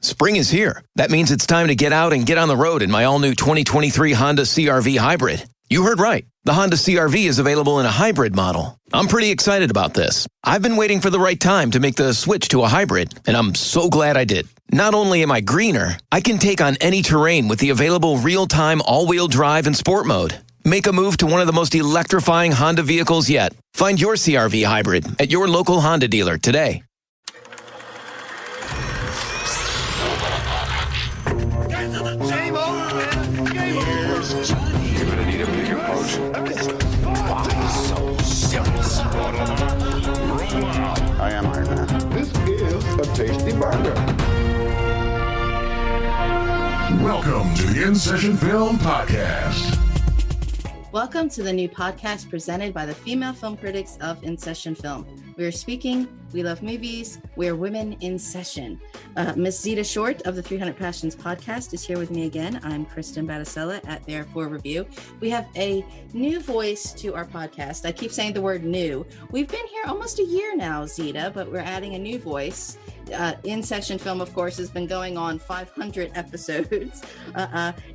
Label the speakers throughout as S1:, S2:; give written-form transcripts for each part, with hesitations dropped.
S1: Spring is here. That means it's time to get out and get on the road in my all-new 2023 Honda CR-V Hybrid. You heard right. The Honda CR-V is available in a hybrid model. I'm pretty excited about this. I've been waiting for the right time to make the switch to a hybrid, and I'm so glad I did. Not only am I greener, I can take on any terrain with the available real-time all-wheel drive and sport mode. Make a move to one of the most electrifying Honda vehicles yet. Find your CR-V Hybrid at your local Honda dealer today.
S2: I am Iron Man.
S3: This is a tasty burger.
S4: Welcome to the InSession Film Podcast.
S5: Welcome to the new podcast presented by the female film critics of InSession Film. We are speaking, we love movies, we're Women in Session. Miss Zita Short of the 300 Passions podcast is here with me again. I'm Kristin Battestella at Therefore Review. We have a new voice to our podcast. I keep saying the word new. We've been here almost a year now, Zita, but we're adding a new voice. InSession Film, of course, has been going on 500 episodes.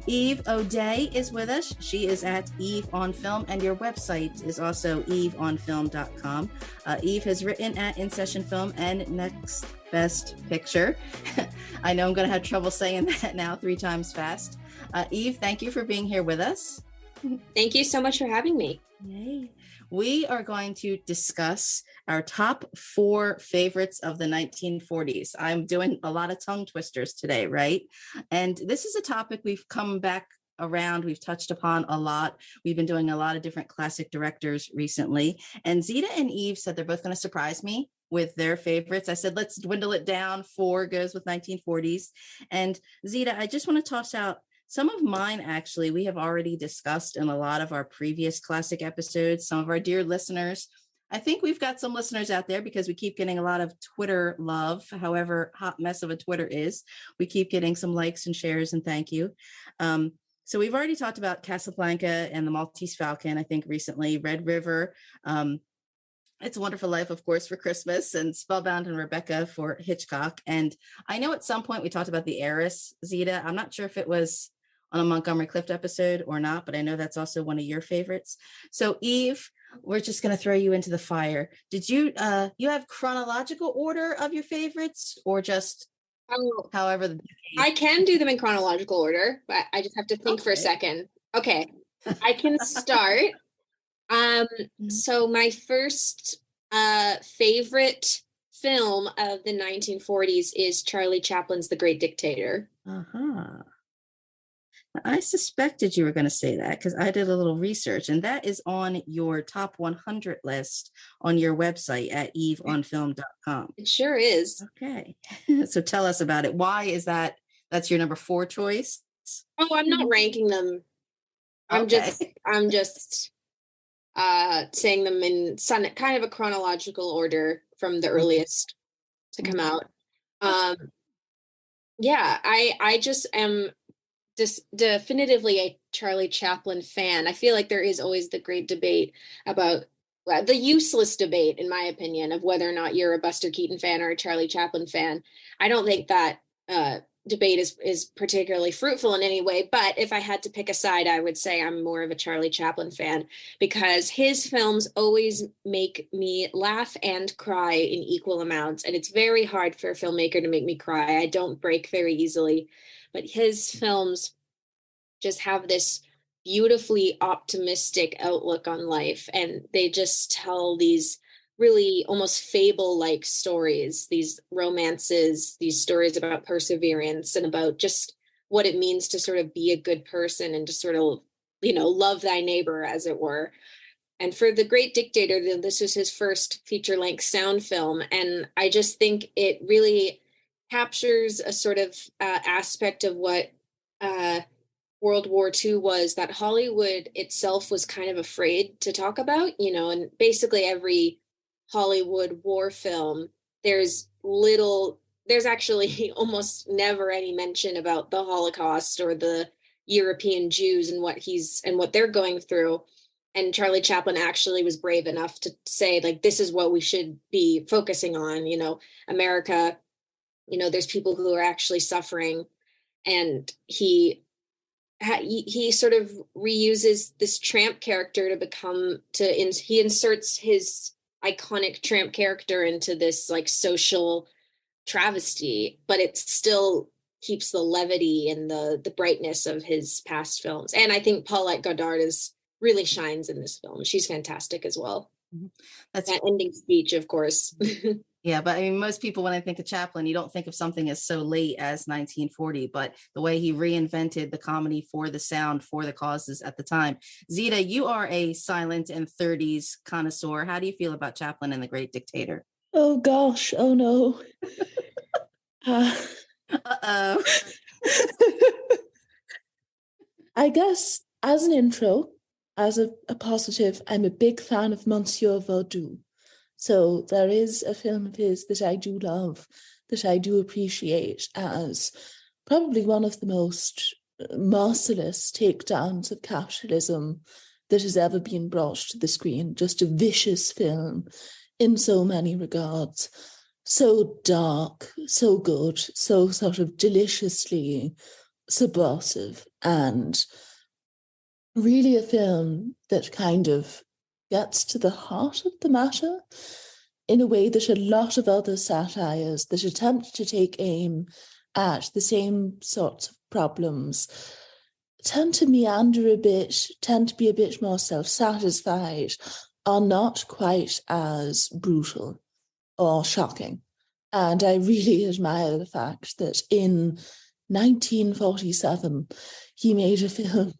S5: Eve O'Day is with us. She is at Eve on Film, and your website is also eveonfilm.com. Eve has written at InSession Film and Next Best Picture. I know I'm going to have trouble saying that now 3 times fast. Eve, thank you for being here with us.
S6: Thank you so much for having me.
S5: Yay. We are going to discuss our top 4 favorites of the 1940s. I'm doing a lot of tongue twisters today, right? And this is a topic we've come back around. We've touched upon a lot. We've been doing a lot of different classic directors recently. And Zita and Eve said they're both going to surprise me with their favorites. I said, let's dwindle it down. 4 goes with 1940s. And Zita, I just want to toss out some of mine. Actually, we have already discussed in a lot of our previous classic episodes. Some of our dear listeners, I think we've got some listeners out there because we keep getting a lot of Twitter love, however hot mess of a Twitter is. We keep getting some likes and shares, and thank you. So we've already talked about Casablanca and the Maltese Falcon, I think recently, Red River, It's a Wonderful Life, of course, for Christmas, and Spellbound and Rebecca for Hitchcock. And I know at some point we talked about The Heiress, Zita. I'm not sure if it was on a Montgomery Clift episode or not, but I know that's also one of your favorites. So Eve, we're just going to throw you into the fire. Did you, you have chronological order of your favorites, or just however?
S6: I can do them in chronological order, but I just have to think for a second. Okay, I can start. So my first favorite film of the 1940s is Charlie Chaplin's The Great Dictator.
S5: I suspected you were going to say that because I did a little research, and that is on your top 100 list on your website at eveonfilm.com.
S6: It sure is.
S5: Okay. So tell us about it. Why is that? That's your number 4 choice?
S6: Oh, I'm not ranking them. I'm just saying them in kind of a chronological order from the earliest to come out. I just am definitively a Charlie Chaplin fan. I feel like there is always the great debate about the useless debate, in my opinion, of whether or not you're a Buster Keaton fan or a Charlie Chaplin fan. I don't think that debate is particularly fruitful in any way, but if I had to pick a side, I would say I'm more of a Charlie Chaplin fan because his films always make me laugh and cry in equal amounts, and it's very hard for a filmmaker to make me cry. I don't break very easily, but his films just have this beautifully optimistic outlook on life, and they just tell these really almost fable-like stories, these romances, these stories about perseverance and about just what it means to sort of be a good person and to sort of, love thy neighbor, as it were. And for The Great Dictator, this was his first feature-length sound film, and I just think it really captures a sort of aspect of what World War II was that Hollywood itself was kind of afraid to talk about, and basically every Hollywood war film, there's actually almost never any mention about the Holocaust or the European Jews and what they're going through. And Charlie Chaplin actually was brave enough to say, like, this is what we should be focusing on. America there's people who are actually suffering, and he sort of reuses this tramp character he inserts his iconic tramp character into this like social travesty, but it still keeps the levity and the brightness of his past films. And I think Paulette Goddard really shines in this film. She's fantastic as well. That's that ending speech, of course.
S5: Yeah, but I mean, most people, when I think of Chaplin, you don't think of something as so late as 1940, but the way he reinvented the comedy for the sound, for the causes at the time. Zita, you are a silent and 30s connoisseur. How do you feel about Chaplin and the Great Dictator?
S2: Oh, gosh. Oh, no.
S5: Uh-oh.
S2: I guess as an intro, as a positive, I'm a big fan of Monsieur Verdoux. So there is a film of his that I do love, that I do appreciate as probably one of the most merciless takedowns of capitalism that has ever been brought to the screen. Just a vicious film in so many regards. So dark, so good, so sort of deliciously subversive, and really a film that kind of gets to the heart of the matter in a way that a lot of other satires that attempt to take aim at the same sorts of problems tend to meander a bit, tend to be a bit more self-satisfied, are not quite as brutal or shocking. And I really admire the fact that in 1947, he made a film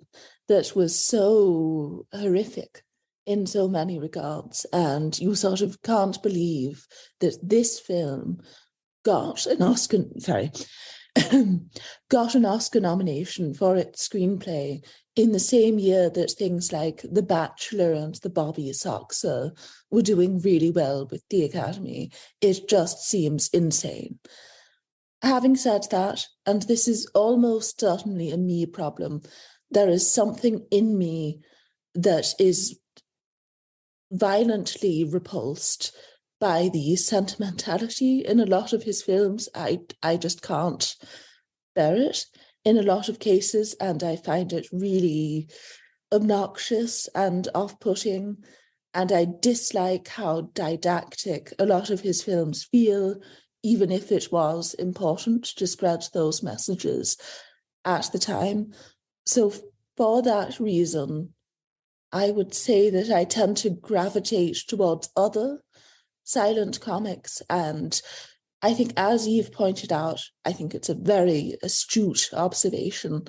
S2: that was so horrific in so many regards, and you sort of can't believe that this film got an Oscar nomination for its screenplay in the same year that things like The Bachelor and The Bobby Soxer were doing really well with the Academy. It just seems insane. Having said that, and this is almost certainly a me problem, there is something in me that is violently repulsed by the sentimentality in a lot of his films. I just can't bear it in a lot of cases, and I find it really obnoxious and off-putting, and I dislike how didactic a lot of his films feel, even if it was important to spread those messages at the time. So for that reason, I would say that I tend to gravitate towards other silent comics. And I think, as Eve pointed out, I think it's a very astute observation.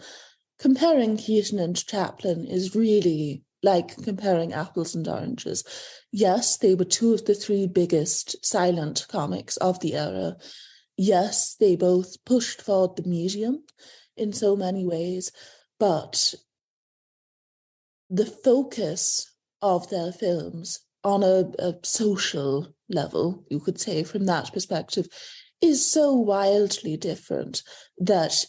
S2: Comparing Keaton and Chaplin is really like comparing apples and oranges. Yes, they were two of the three biggest silent comics of the era. Yes, they both pushed forward the medium in so many ways, but the focus of their films on a social level, you could say from that perspective, is so wildly different that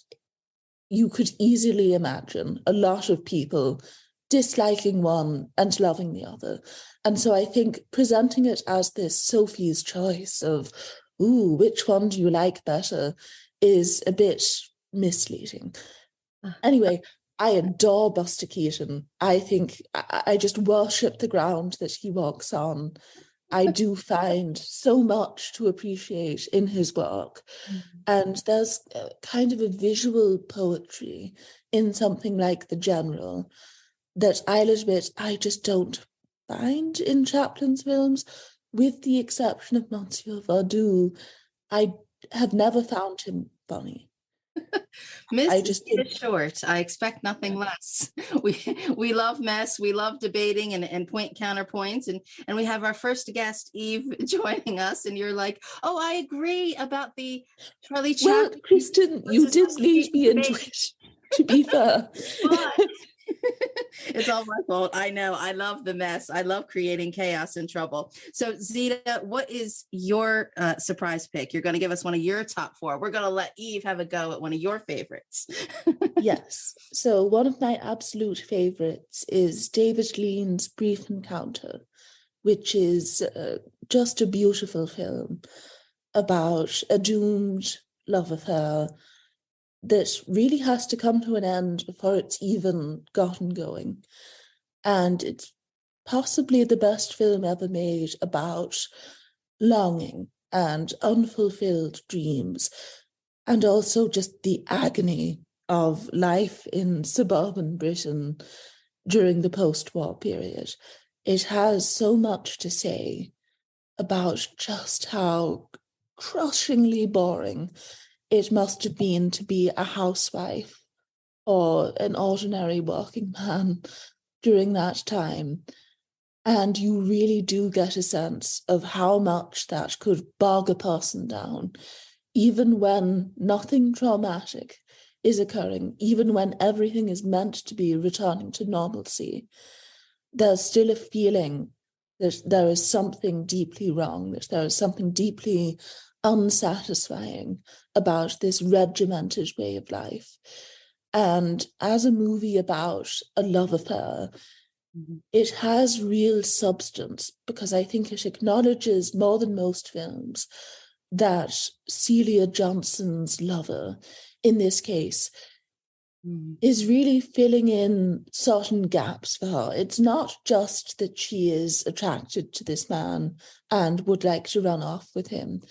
S2: you could easily imagine a lot of people disliking one and loving the other. And so I think presenting it as this Sophie's choice of, ooh, which one do you like better, is a bit misleading. Anyway, I adore Buster Keaton. I think I just worship the ground that he walks on. I do find so much to appreciate in his work. And there's kind of a visual poetry in something like The General that I'll admit I just don't find in Chaplin's films, with the exception of Monsieur Verdoux. I have never found him funny.
S5: Miss Zita Short, I expect nothing less. We love mess, we love debating and point counterpoints, and we have our first guest, Eve, joining us, and you're like, oh, I agree about the Charlie Chaplin.
S2: Well, Kristin, you did lead me into it, to be fair.
S5: It's all my fault. I know. I love the mess. I love creating chaos and trouble. So, Zita, what is your surprise pick? You're going to give us one of your top four. We're going to let Eve have a go at one of your favorites.
S2: Yes. So one of my absolute favorites is David Lean's Brief Encounter, which is just a beautiful film about a doomed love affair that really has to come to an end before it's even gotten going. And it's possibly the best film ever made about longing and unfulfilled dreams, and also just the agony of life in suburban Britain during the post-war period. It has so much to say about just how crushingly boring it must have been to be a housewife or an ordinary working man during that time. And you really do get a sense of how much that could bog a person down, even when nothing traumatic is occurring, even when everything is meant to be returning to normalcy. There's still a feeling that there is something deeply wrong, that there is something deeply unsatisfying about this regimented way of life. And as a movie about a love affair, it has real substance, because I think it acknowledges more than most films that Celia Johnson's lover, in this case, is really filling in certain gaps for her. It's not just that she is attracted to this man and would like to run off with him.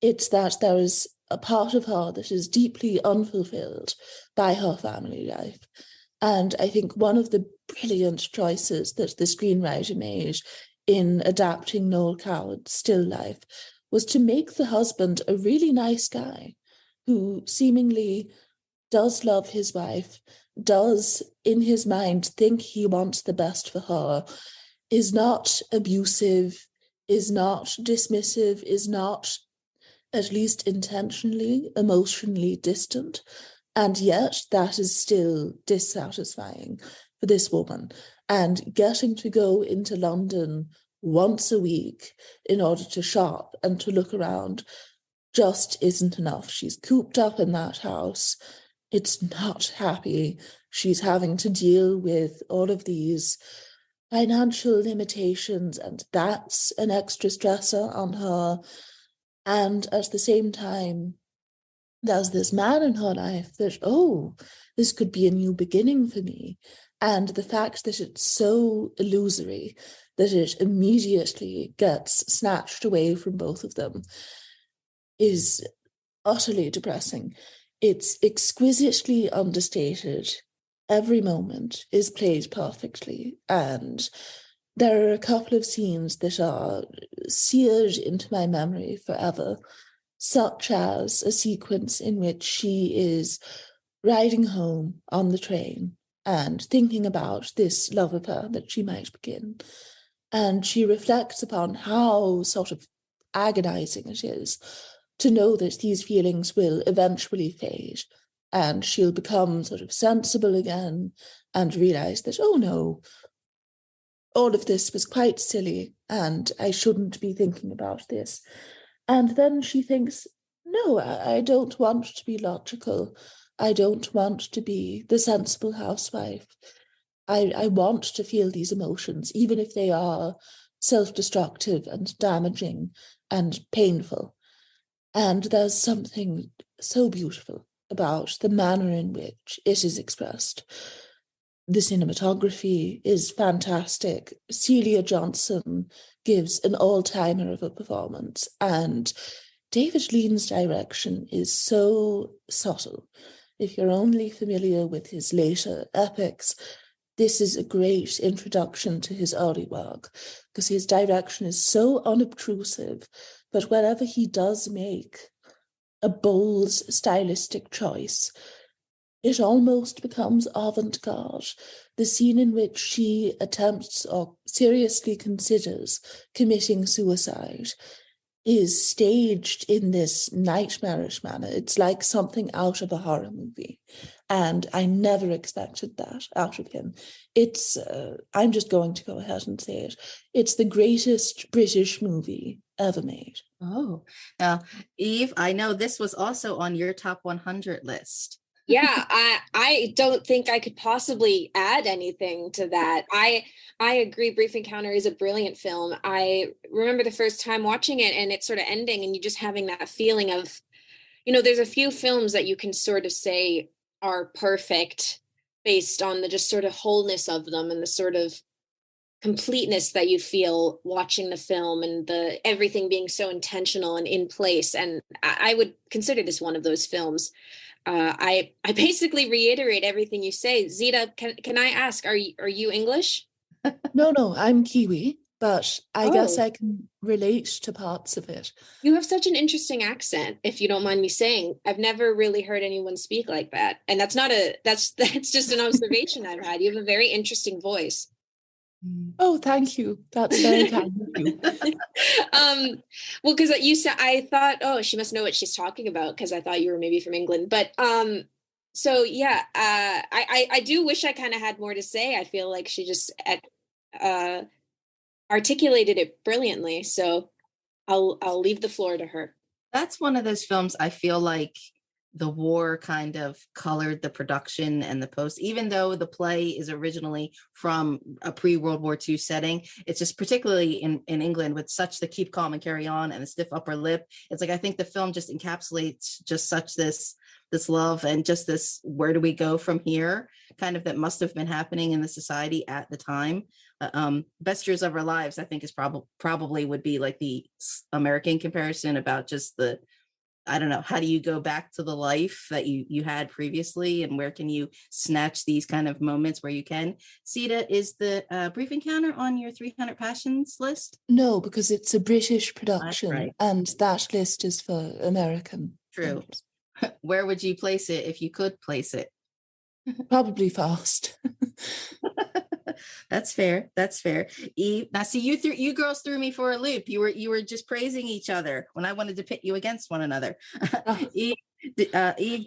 S2: It's that there is a part of her that is deeply unfulfilled by her family life. And I think one of the brilliant choices that the screenwriter made in adapting Noel Coward's still life was to make the husband a really nice guy who seemingly does love his wife, does in his mind think he wants the best for her, is not abusive, is not dismissive, is not, at least intentionally, emotionally distant. And yet that is still dissatisfying for this woman. And getting to go into London once a week in order to shop and to look around just isn't enough. She's cooped up in that house. It's not happy. She's having to deal with all of these financial limitations, and that's an extra stressor on her. And at the same time, there's this man in her life that, oh, this could be a new beginning for me. And the fact that it's so illusory that it immediately gets snatched away from both of them is utterly depressing. It's exquisitely understated. Every moment is played perfectly. And there are a couple of scenes that are seared into my memory forever, such as a sequence in which she is riding home on the train and thinking about this love affair that she might begin. And she reflects upon how sort of agonizing it is to know that these feelings will eventually fade, and she'll become sort of sensible again and realize that, oh no, all of this was quite silly and I shouldn't be thinking about this. And then she thinks, no, I don't want to be logical. I don't want to be the sensible housewife. I want to feel these emotions, even if they are self-destructive and damaging and painful. And there's something so beautiful about the manner in which it is expressed. The cinematography is fantastic. Celia Johnson gives an all-timer of a performance, and David Lean's direction is so subtle. If you're only familiar with his later epics, this is a great introduction to his early work, because his direction is so unobtrusive, but whenever he does make a bold stylistic choice, it almost becomes avant-garde. The scene in which she attempts or seriously considers committing suicide is staged in this nightmarish manner. It's like something out of a horror movie. And I never expected that out of him. It's, I'm just going to go ahead and say it, it's the greatest British movie ever made.
S5: Oh, now, Eve, I know this was also on your top 100 list.
S6: Yeah, I don't think I could possibly add anything to that. I agree. Brief Encounter is a brilliant film. I remember the first time watching it and it sort of ending and you just having that feeling of there's a few films that you can sort of say are perfect based on the just sort of wholeness of them and the sort of completeness that you feel watching the film and the everything being so intentional and in place. And I would consider this one of those films. I basically reiterate everything you say. Zita, can I ask, are you English?
S2: No, I'm Kiwi, but I guess
S6: Oh.
S2: I can relate to parts of it.
S6: You have such an interesting accent, if you don't mind me saying. I've never really heard anyone speak like that. And that's just an observation I've had. You have a very interesting voice.
S2: Oh, thank you. That's very kind of you.
S6: Well, because you said, I thought, oh, she must know what she's talking about, because I thought you were maybe from England. But so yeah, I do wish I kind of had more to say. I feel like she just articulated it brilliantly. So I'll leave the floor to her.
S5: That's one of those films I feel like the war kind of colored the production and the post, even though the play is originally from a pre-World War II setting. It's just particularly in England with such the keep calm and carry on and the stiff upper lip. It's like, I think the film just encapsulates just such this love and just this, where do we go from here, kind of, that must have been happening in the society at the time. Best Years of Our Lives, I think, is probably would be like the American comparison about just the, I don't know, how do you go back to the life that you had previously, and where can you snatch these kind of moments where you can? Zita, is the Brief Encounter on your 300 Passions list?
S2: No, because it's a British production,
S5: right.
S2: and that list is for American.
S5: True.
S2: films.
S5: Where would you place it if you could place it?
S2: Probably Fast.
S5: That's fair. That's fair. Eve, now see, you girls threw me for a loop. You were just praising each other when I wanted to pit you against one another. Eve,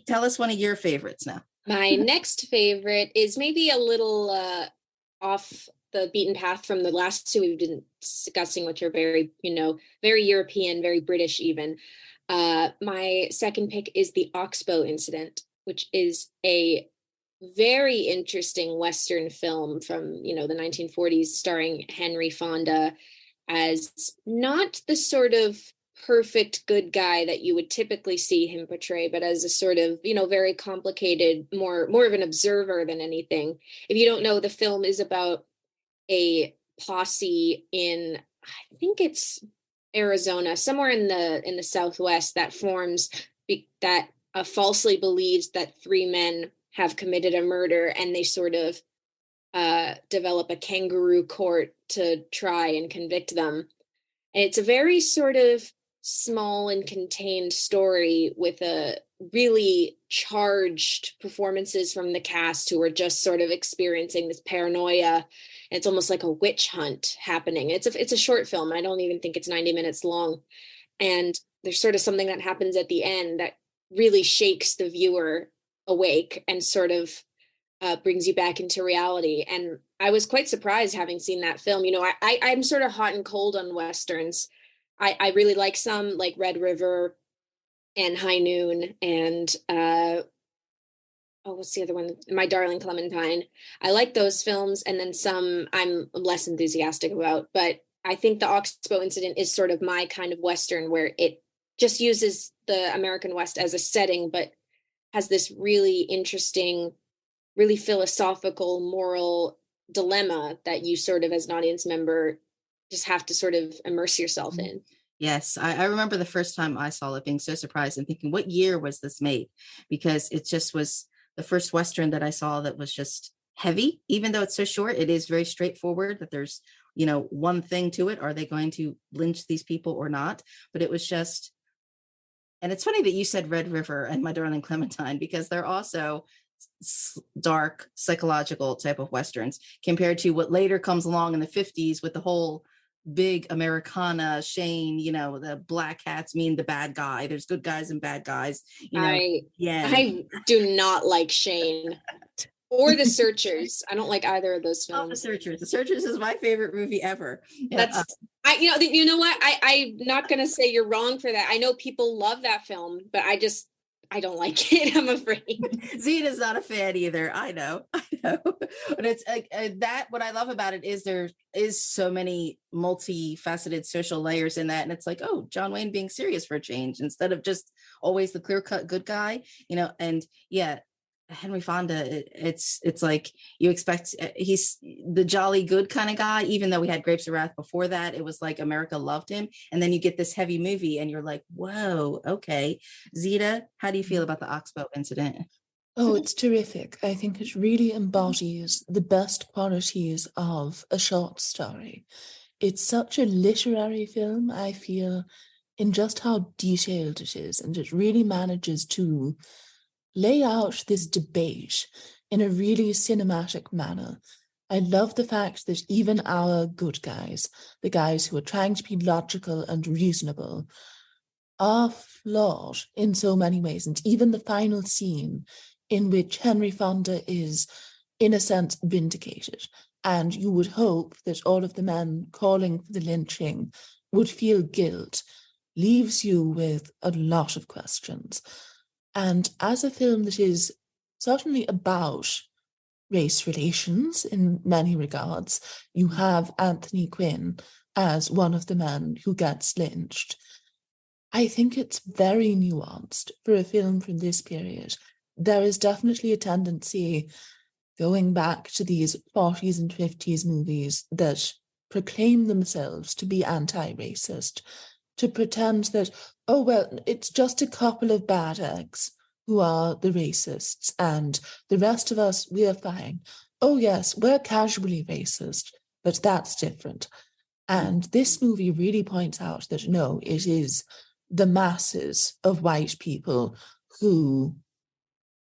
S5: tell us one of your favorites now.
S6: My next favorite is maybe a little off the beaten path from the last two we've been discussing, which are very, very European, very British even. My second pick is the Oxbow Incident, which is a very interesting Western film from, the 1940s, starring Henry Fonda as not the sort of perfect good guy that you would typically see him portray, but as a sort of, very complicated, more of an observer than anything. If you don't know, the film is about a posse in, I think it's Arizona, somewhere in the Southwest, that forms that falsely believes that three men have committed a murder, and they sort of develop a kangaroo court to try and convict them. And it's a very sort of small and contained story with a really charged performances from the cast, who are just sort of experiencing this paranoia. It's almost like a witch hunt happening. It's a short film. I don't even think it's 90 minutes long. And there's sort of something that happens at the end that really shakes the viewer awake and sort of brings you back into reality. And I was quite surprised, having seen that film. I'm sort of hot and cold on Westerns. I really like some, like Red River and High Noon, and what's the other one? My Darling Clementine. I like those films, and then some I'm less enthusiastic about. But I think the Oxbow Incident is sort of my kind of Western, where it just uses the American West as a setting, but has this really interesting, really philosophical, moral dilemma that you sort of, as an audience member, just have to sort of immerse yourself in.
S5: Yes, I remember the first time I saw it being so surprised and thinking, what year was this made? Because it just was the first Western that I saw that was just heavy. Even though it's so short, it is very straightforward, that there's, one thing to it. Are they going to lynch these people or not? But it was just, and it's funny that you said Red River and My Darling Clementine, because they're also dark, psychological type of Westerns, compared to what later comes along in the 50s with the whole big Americana, Shane, the black hats mean the bad guy. There's good guys and bad guys.
S6: I do not like Shane or The Searchers. I don't like either of those films.
S5: The Searchers. The Searchers is my favorite movie ever.
S6: That's you know what? I'm not gonna say you're wrong for that. I know people love that film, but I just I don't like it, I'm afraid.
S5: Zita's not a fan either. I know. But it's that. What I love about it is there is so many multifaceted social layers in that, and it's like, oh, John Wayne being serious for a change instead of just always the clear cut good guy, And yeah, Henry Fonda, it's like you expect he's the jolly good kind of guy, even though we had Grapes of Wrath before that. It was like America loved him, and then you get this heavy movie and you're like, whoa, okay. Zita, how do you feel about the Oxbow incident?
S2: Oh, it's terrific. I think it really embodies the best qualities of a short story. It's such a literary film, I feel, in just how detailed it is, and it really manages to lay out this debate in a really cinematic manner. I love the fact that even our good guys, the guys who are trying to be logical and reasonable, are flawed in so many ways. And even the final scene in which Henry Fonda is, in a sense, vindicated. And you would hope that all of the men calling for the lynching would feel guilt, leaves you with a lot of questions. And as a film that is certainly about race relations in many regards, you have Anthony Quinn as one of the men who gets lynched. I think it's very nuanced for a film from this period. There is definitely a tendency going back to these 40s and 50s movies that proclaim themselves to be anti-racist, to pretend that, oh, well, it's just a couple of bad eggs who are the racists, and the rest of us, we're fine. Oh, yes, we're casually racist, but that's different. And this movie really points out that, no, it is the masses of white people who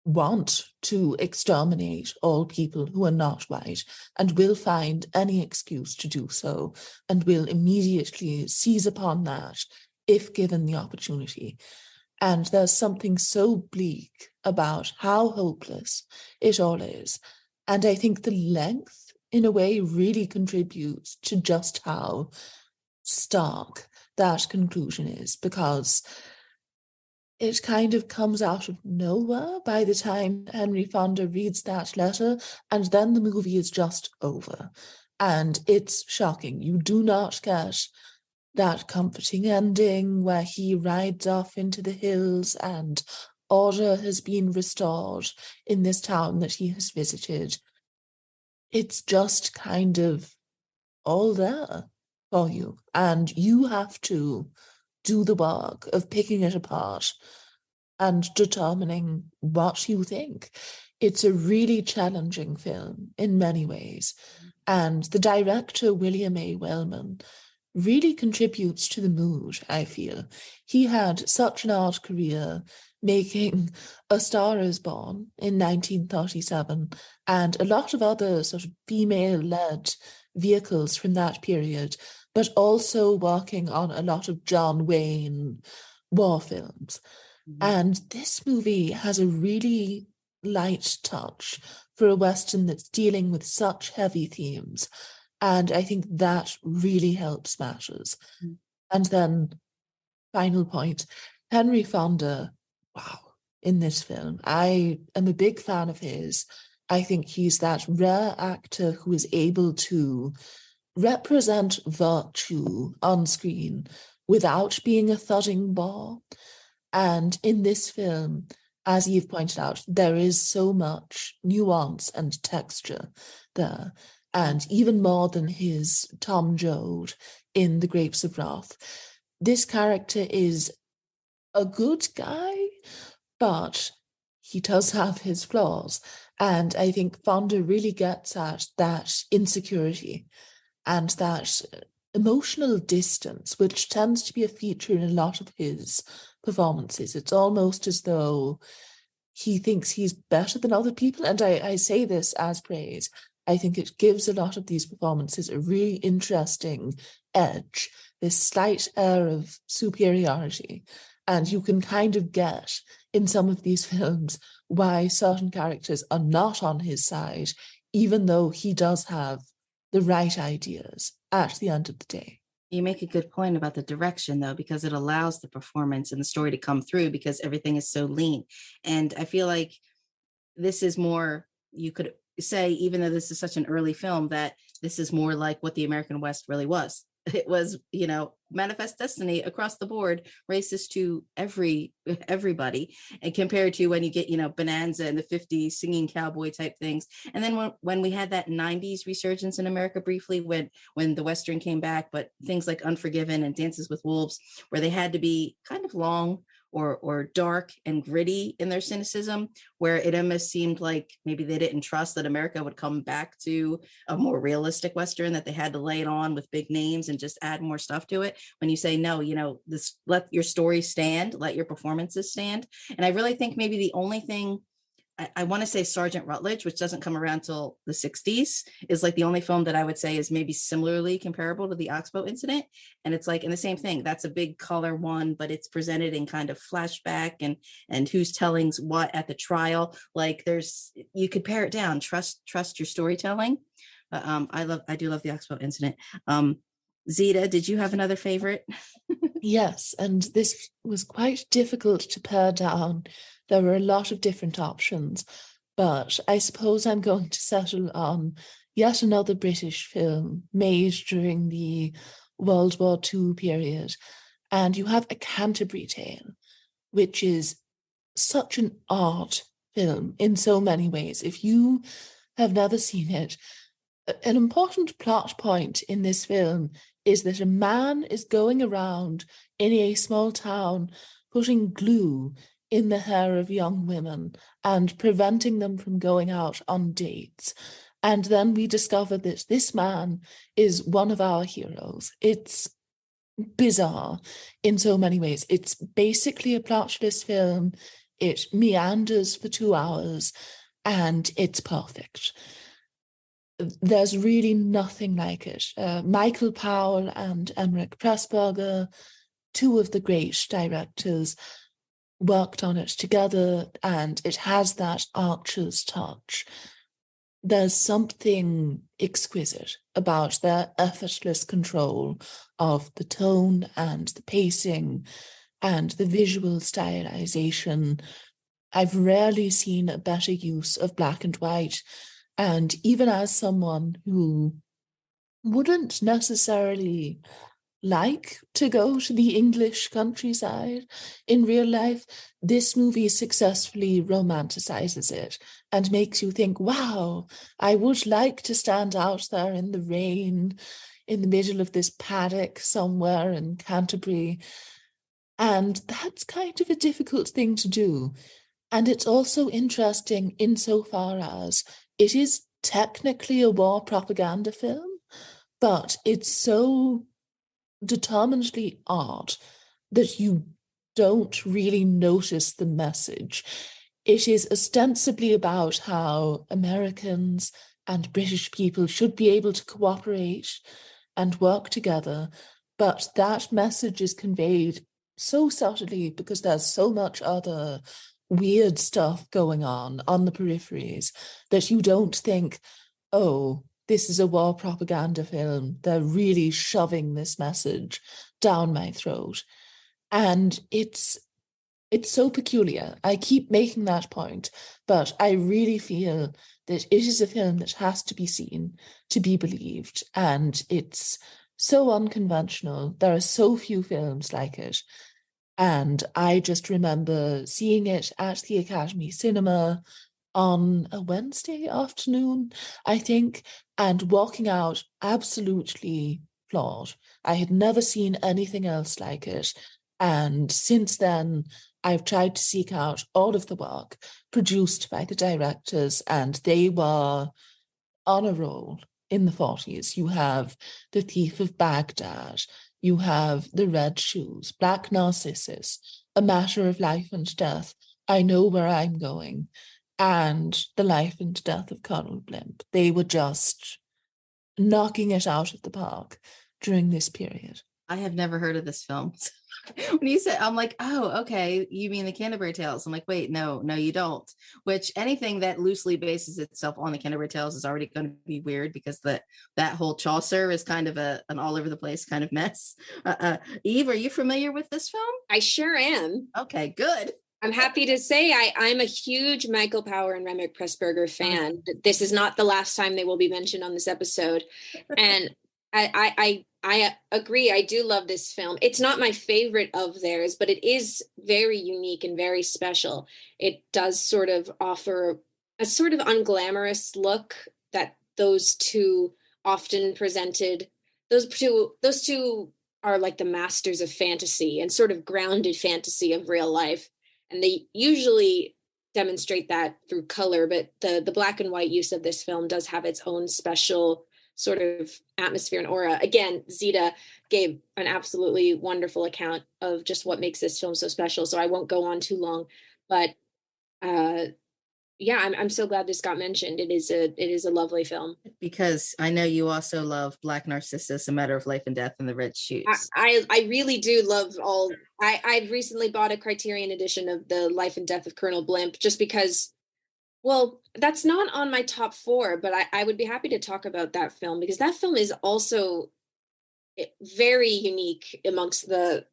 S2: want to exterminate all people who are not white and will find any excuse to do so and will immediately seize upon that if given the opportunity. And there's something so bleak about how hopeless it all is. And I think the length, in a way, really contributes to just how stark that conclusion is, because it kind of comes out of nowhere by the time Henry Fonda reads that letter, and then the movie is just over. And it's shocking. You do not get that comforting ending where he rides off into the hills and order has been restored in this town that he has visited. It's just kind of all there for you. And you have to do the work of picking it apart and determining what you think. It's a really challenging film in many ways. And the director, William A. Wellman, really contributes to the mood, I feel. He had such an art career making A Star is Born in 1937 and a lot of other sort of female-led vehicles from that period, but also working on a lot of John Wayne war films. Mm-hmm. And this movie has a really light touch for a Western that's dealing with such heavy themes. And I think that really helps matters. Mm-hmm. And then, final point, Henry Fonda, wow, in this film. I am a big fan of his. I think he's that rare actor who is able to represent virtue on screen without being a thudding bore. And in this film, as you've pointed out, there is so much nuance and texture there. And even more than his Tom Joad in The Grapes of Wrath, this character is a good guy, but he does have his flaws. And I think Fonda really gets at that insecurity and that emotional distance, which tends to be a feature in a lot of his performances. It's almost as though he thinks he's better than other people. And I say this as praise. I think it gives a lot of these performances a really interesting edge, this slight air of superiority. And you can kind of get in some of these films why certain characters are not on his side, even though he does have the right ideas at the end of the day.
S5: You make a good point about the direction, though, because it allows the performance and the story to come through because everything is so lean. And I feel like this is more, you could say, even though this is such an early film, that this is more like what the American West really was. It was, manifest destiny across the board, racist to everybody, and compared to when you get, Bonanza in the 50s, singing cowboy type things. And then when we had that 90s resurgence in America briefly, when the Western came back, but things like Unforgiven and Dances with Wolves, where they had to be kind of long or dark and gritty in their cynicism, where it almost seemed like maybe they didn't trust that America would come back to a more realistic Western, that they had to lay it on with big names and just add more stuff to it. When you say, no, this, let your story stand, let your performances stand. And I really think maybe the only thing, I want to say Sergeant Rutledge, which doesn't come around till the 60s, is like the only film that I would say is maybe similarly comparable to the Oxbow incident. And it's like, in the same thing, that's a big color one, but it's presented in kind of flashback and who's telling what at the trial. Like you could pare it down, trust your storytelling. But I do love the Oxbow incident. Zita, did you have another favorite?
S2: Yes, and this was quite difficult to pare down. There were a lot of different options, but I suppose I'm going to settle on yet another British film made during the World War II period. And you have A Canterbury Tale, which is such an art film in so many ways. If you have never seen it, an important plot point in this film is that a man is going around in a small town putting glue in the hair of young women and preventing them from going out on dates. And then we discover that this man is one of our heroes. It's bizarre in so many ways. It's basically a plotless film. It meanders for 2 hours and it's perfect. There's really nothing like it. Michael Powell and Emmerich Pressburger, two of the great directors, worked on it together, and it has that Archer's touch. There's something exquisite about their effortless control of the tone and the pacing and the visual stylization. I've rarely seen a better use of black and white. And even as someone who wouldn't necessarily like to go to the English countryside in real life, this movie successfully romanticizes it and makes you think, wow, I would like to stand out there in the rain in the middle of this paddock somewhere in Canterbury. And that's kind of a difficult thing to do. And it's also interesting insofar as it is technically a war propaganda film, but it's so determinedly art that you don't really notice the message. It is ostensibly about how Americans and British people should be able to cooperate and work together, but that message is conveyed so subtly because there's so much other weird stuff going on the peripheries that you don't think, oh, this is a war propaganda film. They're really shoving this message down my throat. And it's so peculiar. I keep making that point, but I really feel that it is a film that has to be seen to be believed. And it's so unconventional. There are so few films like it. And I just remember seeing it at the Academy Cinema on a Wednesday afternoon, I think, and walking out absolutely floored. I had never seen anything else like it. And since then, I've tried to seek out all of the work produced by the directors, and they were on a roll in the 40s. You have The Thief of Baghdad, you have The Red Shoes, Black Narcissus, A Matter of Life and Death, I Know Where I'm Going, and The Life and Death of Colonel Blimp. They were just knocking it out of the park during this period.
S5: I have never heard of this film. When you said, I'm like, oh, okay, you mean the Canterbury Tales? I'm like, wait, no, you don't. Which anything that loosely bases itself on the Canterbury Tales is already going to be weird, because that whole Chaucer is kind of an all over the place kind of mess. Eve, are you familiar with this film?
S6: I sure am.
S5: Okay, good.
S6: I'm happy to say I'm a huge Michael Power and Remick Pressburger fan. This is not the last time they will be mentioned on this episode. And I agree. I do love this film. It's not my favorite of theirs, but it is very unique and very special. It does sort of offer a sort of unglamorous look that those two often presented. Those two are like the masters of fantasy and sort of grounded fantasy of real life. And they usually demonstrate that through color, but the black and white use of this film does have its own special sort of atmosphere and aura. Again, Zita gave an absolutely wonderful account of just what makes this film so special, so I won't go on too long. But yeah, I'm so glad this got mentioned. It is a lovely film.
S5: Because I know you also love Black Narcissus, A Matter of Life and Death, and The Red Shoes.
S6: I really do love all. I've recently bought a Criterion edition of The Life and Death of Colonel Blimp, just because, well, that's not on my top 4, but I would be happy to talk about that film, because that film is also very unique amongst the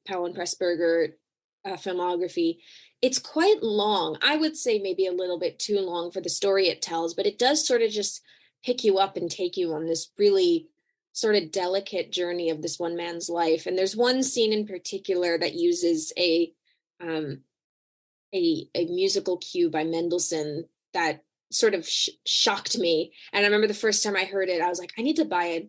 S6: Powell and Pressburger filmography. It's quite long. I would say maybe a little bit too long for the story it tells, but it does sort of just pick you up and take you on this really sort of delicate journey of this one man's life. And there's one scene in particular that uses a musical cue by Mendelssohn that sort of shocked me. And I remember the first time I heard it, I was like, I need to buy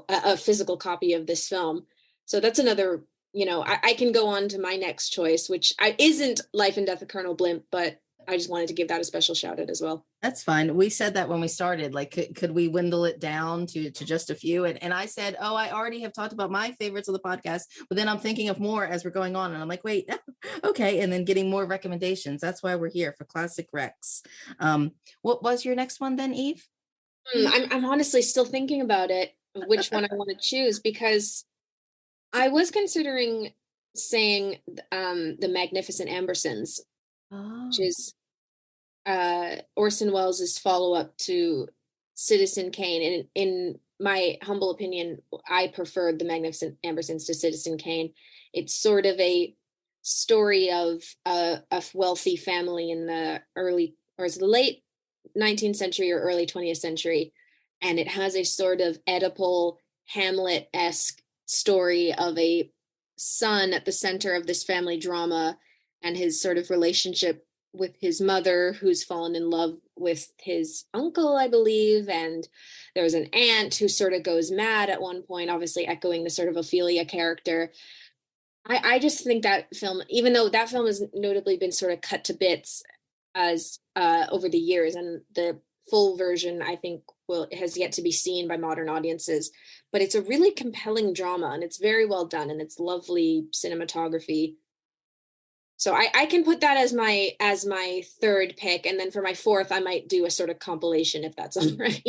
S6: a physical copy of this film. So that's another, I can go on to my next choice, which isn't Life and Death of Colonel Blimp, but I just wanted to give that a special shout out as well.
S5: That's fine. We said that when we started, like, could we dwindle it down to just a few? And I said, oh, I already have talked about my favorites of the podcast, but then I'm thinking of more as we're going on. And I'm like, wait, okay. And then getting more recommendations. That's why we're here for Classic Recs. What was your next one then, Eve?
S6: I'm honestly still thinking about it, which one I want to choose, because I was considering saying The Magnificent Ambersons, which is Orson Welles' follow-up to Citizen Kane. And in my humble opinion, I preferred The Magnificent Ambersons to Citizen Kane. It's sort of a story of a wealthy family in the late 19th century or early 20th century. And it has a sort of Oedipal Hamlet-esque story of a son at the center of this family drama and his sort of relationship with his mother, who's fallen in love with his uncle, I believe. And there's an aunt who sort of goes mad at one point, obviously echoing the sort of Ophelia character. I just think that film, even though that film has notably been sort of cut to bits as over the years, and the full version, I think, has yet to be seen by modern audiences, but it's a really compelling drama, and it's very well done, and it's lovely cinematography. So I can put that as my third pick, and then for my fourth, I might do a sort of compilation, if that's all right.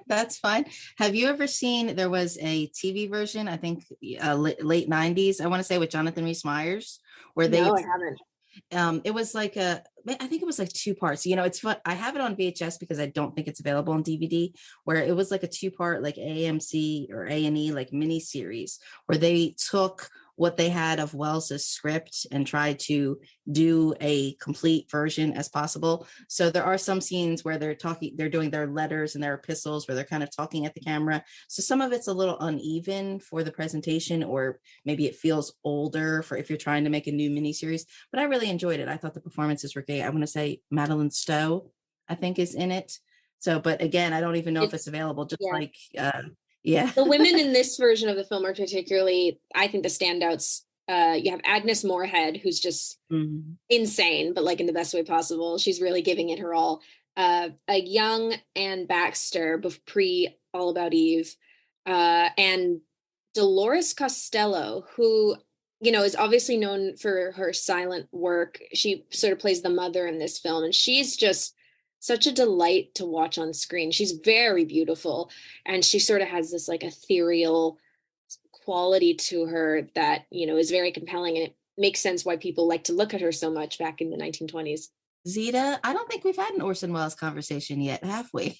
S5: That's fine. Have you ever seen? There was a TV version, I think, late '90s. I want to say with Jonathan Rhys-Meyers, where they.
S6: No, I haven't.
S5: It was like I think it was like 2 parts. It's fun. I have it on VHS because I don't think it's available on DVD, where it was like a 2-part, like AMC or A&E, like mini series, where they took what they had of Wells's script and tried to do a complete version as possible. So there are some scenes where they're doing their letters and their epistles where they're kind of talking at the camera. So some of it's a little uneven for the presentation, or maybe it feels older for if you're trying to make a new miniseries, but I really enjoyed it. I thought the performances were great. I want to say Madeline Stowe, I think, is in it. So, but again, I don't even know if it's available, just like, yeah.
S6: The women in this version of the film are particularly, I think, the standouts. You have Agnes Moorehead, who's just insane, but like in the best way possible. She's really giving it her all. A young Anne Baxter, pre All About Eve, and Dolores Costello, who, is obviously known for her silent work. She sort of plays the mother in this film, and she's just such a delight to watch on screen. She's very beautiful, and she sort of has this like ethereal quality to her that, is very compelling, and it makes sense why people like to look at her so much back in the 1920s.
S5: Zita, I don't think we've had an Orson Welles conversation yet, have we?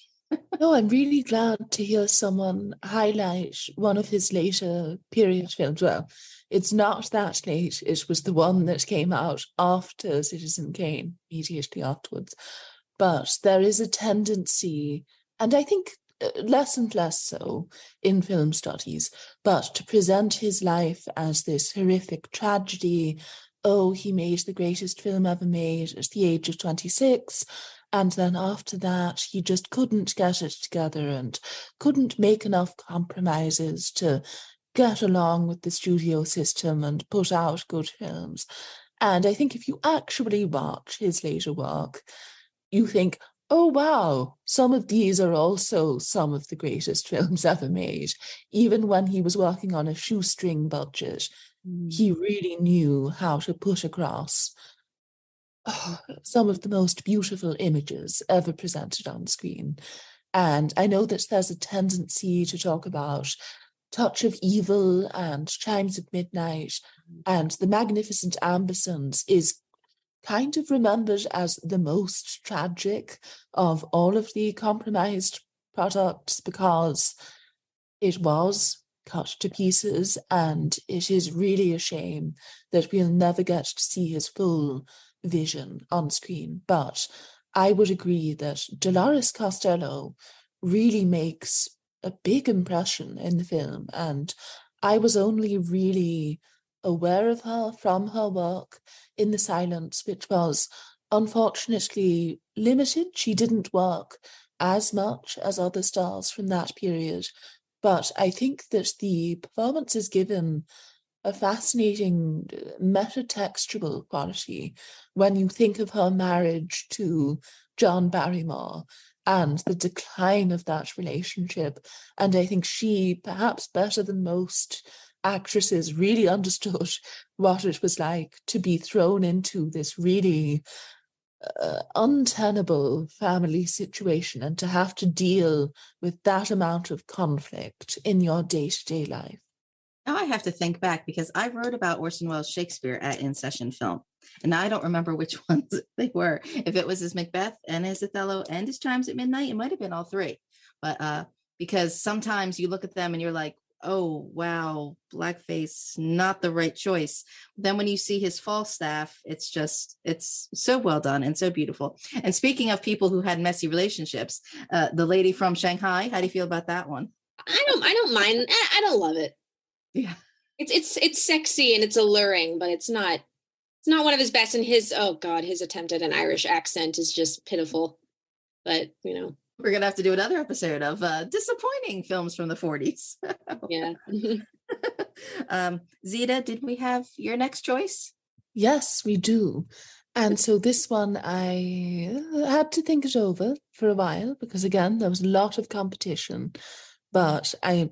S2: No, I'm really glad to hear someone highlight one of his later period films. Well, it's not that late. It was the one that came out after Citizen Kane, immediately afterwards. But there is a tendency, and I think less and less so in film studies, but to present his life as this horrific tragedy. Oh, he made the greatest film ever made at the age of 26. And then after that, he just couldn't get it together and couldn't make enough compromises to get along with the studio system and put out good films. And I think if you actually watch his later work, you think, oh, wow, some of these are also some of the greatest films ever made. Even when he was working on a shoestring budget, he really knew how to put across some of the most beautiful images ever presented on screen. And I know that there's a tendency to talk about Touch of Evil and Chimes of Midnight, and The Magnificent Ambersons is kind of remembered as the most tragic of all of the compromised products because it was cut to pieces, and it is really a shame that we'll never get to see his full vision on screen. But I would agree that Dolores Costello really makes a big impression in the film, and I was only really aware of her from her work in The Silence, which was unfortunately limited. She didn't work as much as other stars from that period, but I think that the performance is given a fascinating metatextual quality when you think of her marriage to John Barrymore and the decline of that relationship. And I think she, perhaps better than most actresses, really understood what it was like to be thrown into this really untenable family situation and to have to deal with that amount of conflict in your day-to-day life.
S5: Now I have to think back because I wrote about Orson Welles' Shakespeare at InSession Film, and now I don't remember which ones they were. If it was his Macbeth and his Othello and his Chimes at Midnight, it might have been all three. But because sometimes you look at them and you're like, oh, wow, blackface, not the right choice. Then when you see his Falstaff, it's so well done and so beautiful. And speaking of people who had messy relationships, the lady from Shanghai, how do you feel about that one?
S6: I don't mind. I don't love it.
S5: Yeah,
S6: it's sexy and it's alluring, but it's not one of his best. And his attempt at an Irish accent is just pitiful. But
S5: we're gonna have to do another episode of disappointing films from the 40s.
S6: Yeah.
S5: Zita, did we have your next choice?
S2: Yes, we do. And so this one, I had to think it over for a while because, again, there was a lot of competition, but I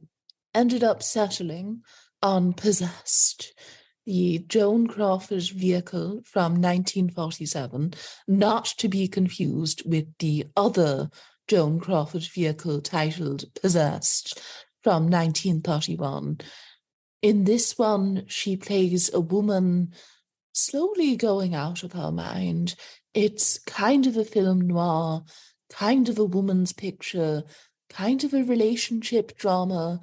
S2: ended up settling on Possessed, the Joan Crawford vehicle from 1947, not to be confused with the other Joan Crawford vehicle titled Possessed from 1931. In this one, she plays a woman slowly going out of her mind. It's kind of a film noir, kind of a woman's picture, kind of a relationship drama,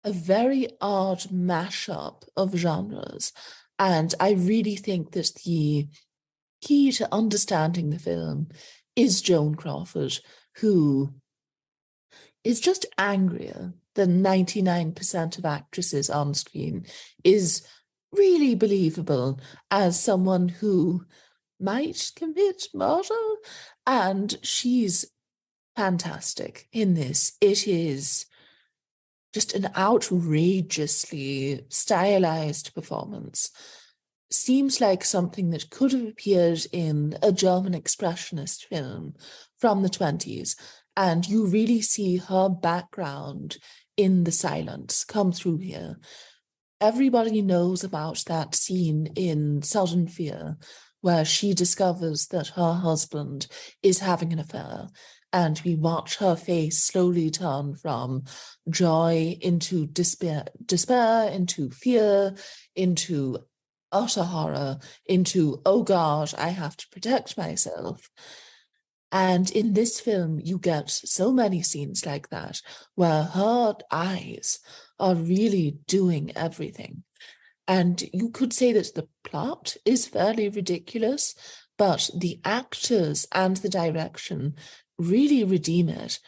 S2: a very odd mashup of genres. And I really think that the key to understanding the film is Joan Crawford, who is just angrier than 99% of actresses on screen, is really believable as someone who might commit murder. And she's fantastic in this. It is just an outrageously stylized performance. Seems like something that could have appeared in a German expressionist film from the 20s. And you really see her background in The Silence come through here. Everybody knows about that scene in Sudden Fear where she discovers that her husband is having an affair. And we watch her face slowly turn from joy into despair, into fear, into utter horror, into, oh God, I have to protect myself. And in this film, you get so many scenes like that, where her eyes are really doing everything. And you could say that the plot is fairly ridiculous, but the actors and the direction really redeem it.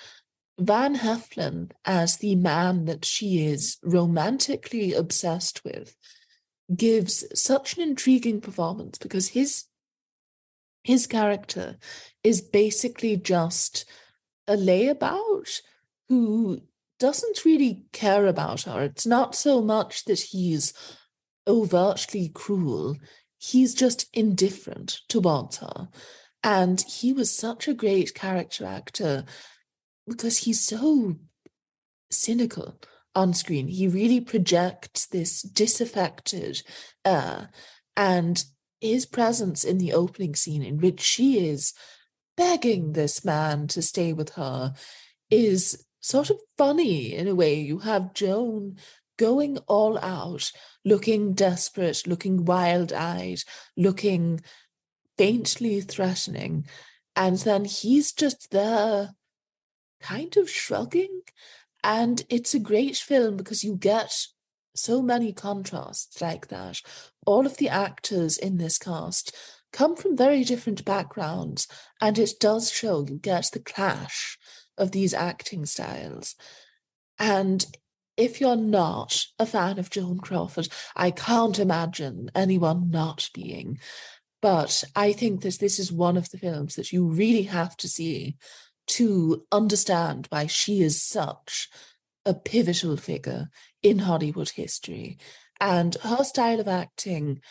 S2: Van Heflin, as the man that she is romantically obsessed with, gives such an intriguing performance because his character is basically just a layabout who doesn't really care about her. It's not so much that he's overtly cruel, he's just indifferent towards her. And he was such a great character actor because he's so cynical on screen. He really projects this disaffected air. And his presence in the opening scene, in which she is begging this man to stay with her, is sort of funny in a way. You have Joan going all out, looking desperate, looking wild-eyed, looking faintly threatening. And then he's just there kind of shrugging. And it's a great film because you get so many contrasts like that. All of the actors in this cast come from very different backgrounds, and it does show. You get the clash of these acting styles. And if you're not a fan of Joan Crawford, I can't imagine anyone not being. But I think that this is one of the films that you really have to see to understand why she is such a pivotal figure in Hollywood history. And her style of acting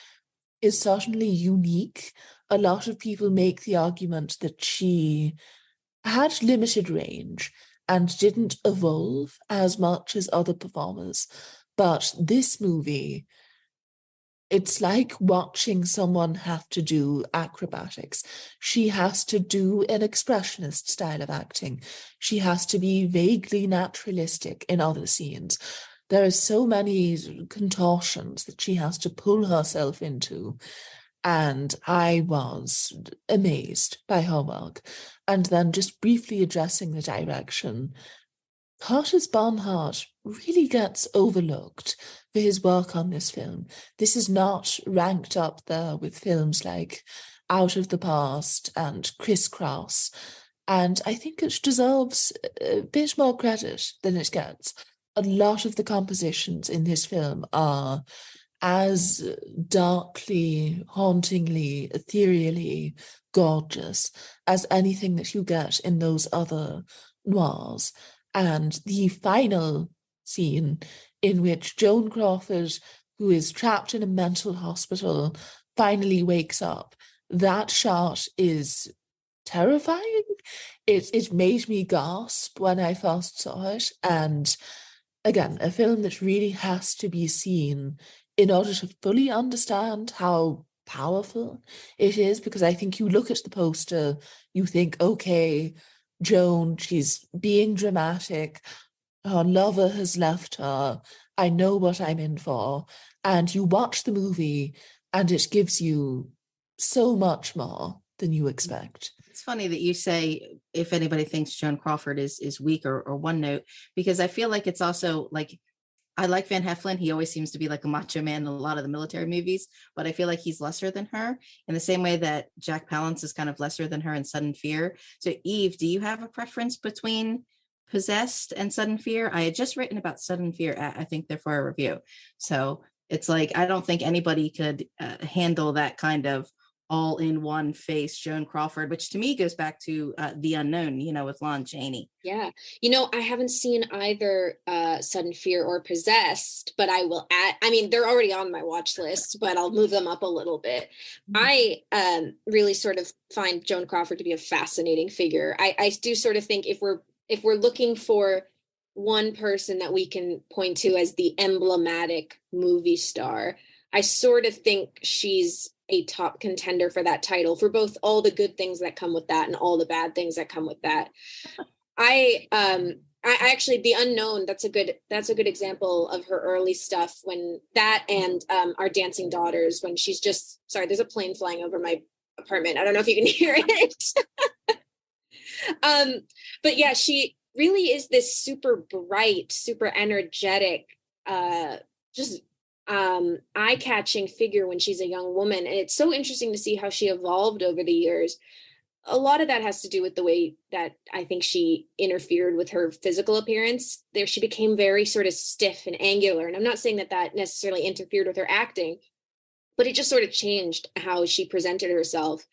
S2: is certainly unique. A lot of people make the argument that she had limited range and didn't evolve as much as other performers. But this movie, it's like watching someone have to do acrobatics. She has to do an expressionist style of acting. She has to be vaguely naturalistic in other scenes. There are so many contortions that she has to pull herself into. And I was amazed by her work. And then just briefly addressing the direction, Curtis Barnhart really gets overlooked for his work on this film. This is not ranked up there with films like Out of the Past and Crisscross. And I think it deserves a bit more credit than it gets. A lot of the compositions in this film are as darkly, hauntingly, ethereally gorgeous as anything that you get in those other noirs. And the final scene in which Joan Crawford, who is trapped in a mental hospital, finally wakes up, that shot is terrifying. It made me gasp when I first saw it. And again, a film that really has to be seen in order to fully understand how powerful it is, because I think you look at the poster, you think, okay, Joan, she's being dramatic, her lover has left her, I know what I'm in for. And you watch the movie and it gives you so much more than you expect.
S5: It's funny that you say if anybody thinks Joan Crawford is weak or one note, because I feel like it's also like, I like Van Heflin. He always seems to be like a macho man in a lot of the military movies, but I feel like he's lesser than her in the same way that Jack Palance is kind of lesser than her in Sudden Fear. So Eve, do you have a preference between Possessed and Sudden Fear? I had just written about Sudden Fear, I think, there for a review. So it's like, I don't think anybody could handle that kind of all in one face Joan Crawford, which to me goes back to The Unknown, with Lon Chaney.
S6: Yeah. I haven't seen either Sudden Fear or Possessed, but I will add, they're already on my watch list, but I'll move them up a little bit. I really sort of find Joan Crawford to be a fascinating figure. I do sort of think if we're looking for one person that we can point to as the emblematic movie star, I sort of think she's a top contender for that title, for both all the good things that come with that and all the bad things that come with that. I actually, The Unknown, that's a good example of her early stuff, when that and Our Dancing Daughters, when she's just, sorry, there's a plane flying over my apartment. I don't know if you can hear it. But yeah, she really is this super bright, super energetic, just eye-catching figure when she's a young woman. And it's so interesting to see how she evolved over the years. A lot of that has to do with the way that I think she interfered with her physical appearance. There, she became very sort of stiff and angular. And I'm not saying that that necessarily interfered with her acting, but it just sort of changed how she presented herself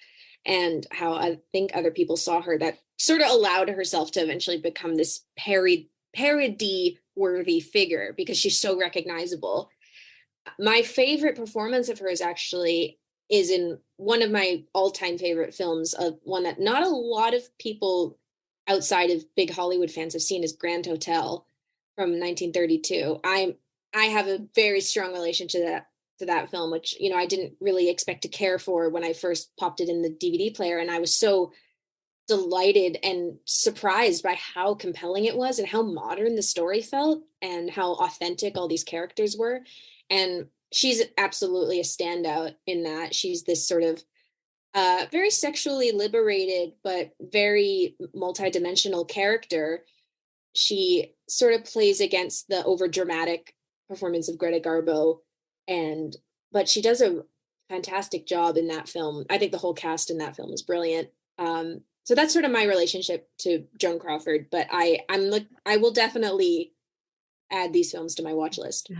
S6: and how I think other people saw her, that sort of allowed herself to eventually become this parody-worthy figure because she's so recognizable. My favorite performance of hers actually is in one of my all-time favorite films, of one that not a lot of people outside of big Hollywood fans have seen, is Grand Hotel from 1932. I have a very strong relationship to that film, which, you know, I didn't really expect to care for when I first popped it in the DVD player. And I was so delighted and surprised by how compelling it was and how modern the story felt and how authentic all these characters were. And she's absolutely a standout in that. She's this sort of very sexually liberated, but very multidimensional character. She sort of plays against the overdramatic performance of Greta Garbo, but she does a fantastic job in that film. I think the whole cast in that film is brilliant. So that's sort of my relationship to Joan Crawford, but I will definitely add these films to my watch list.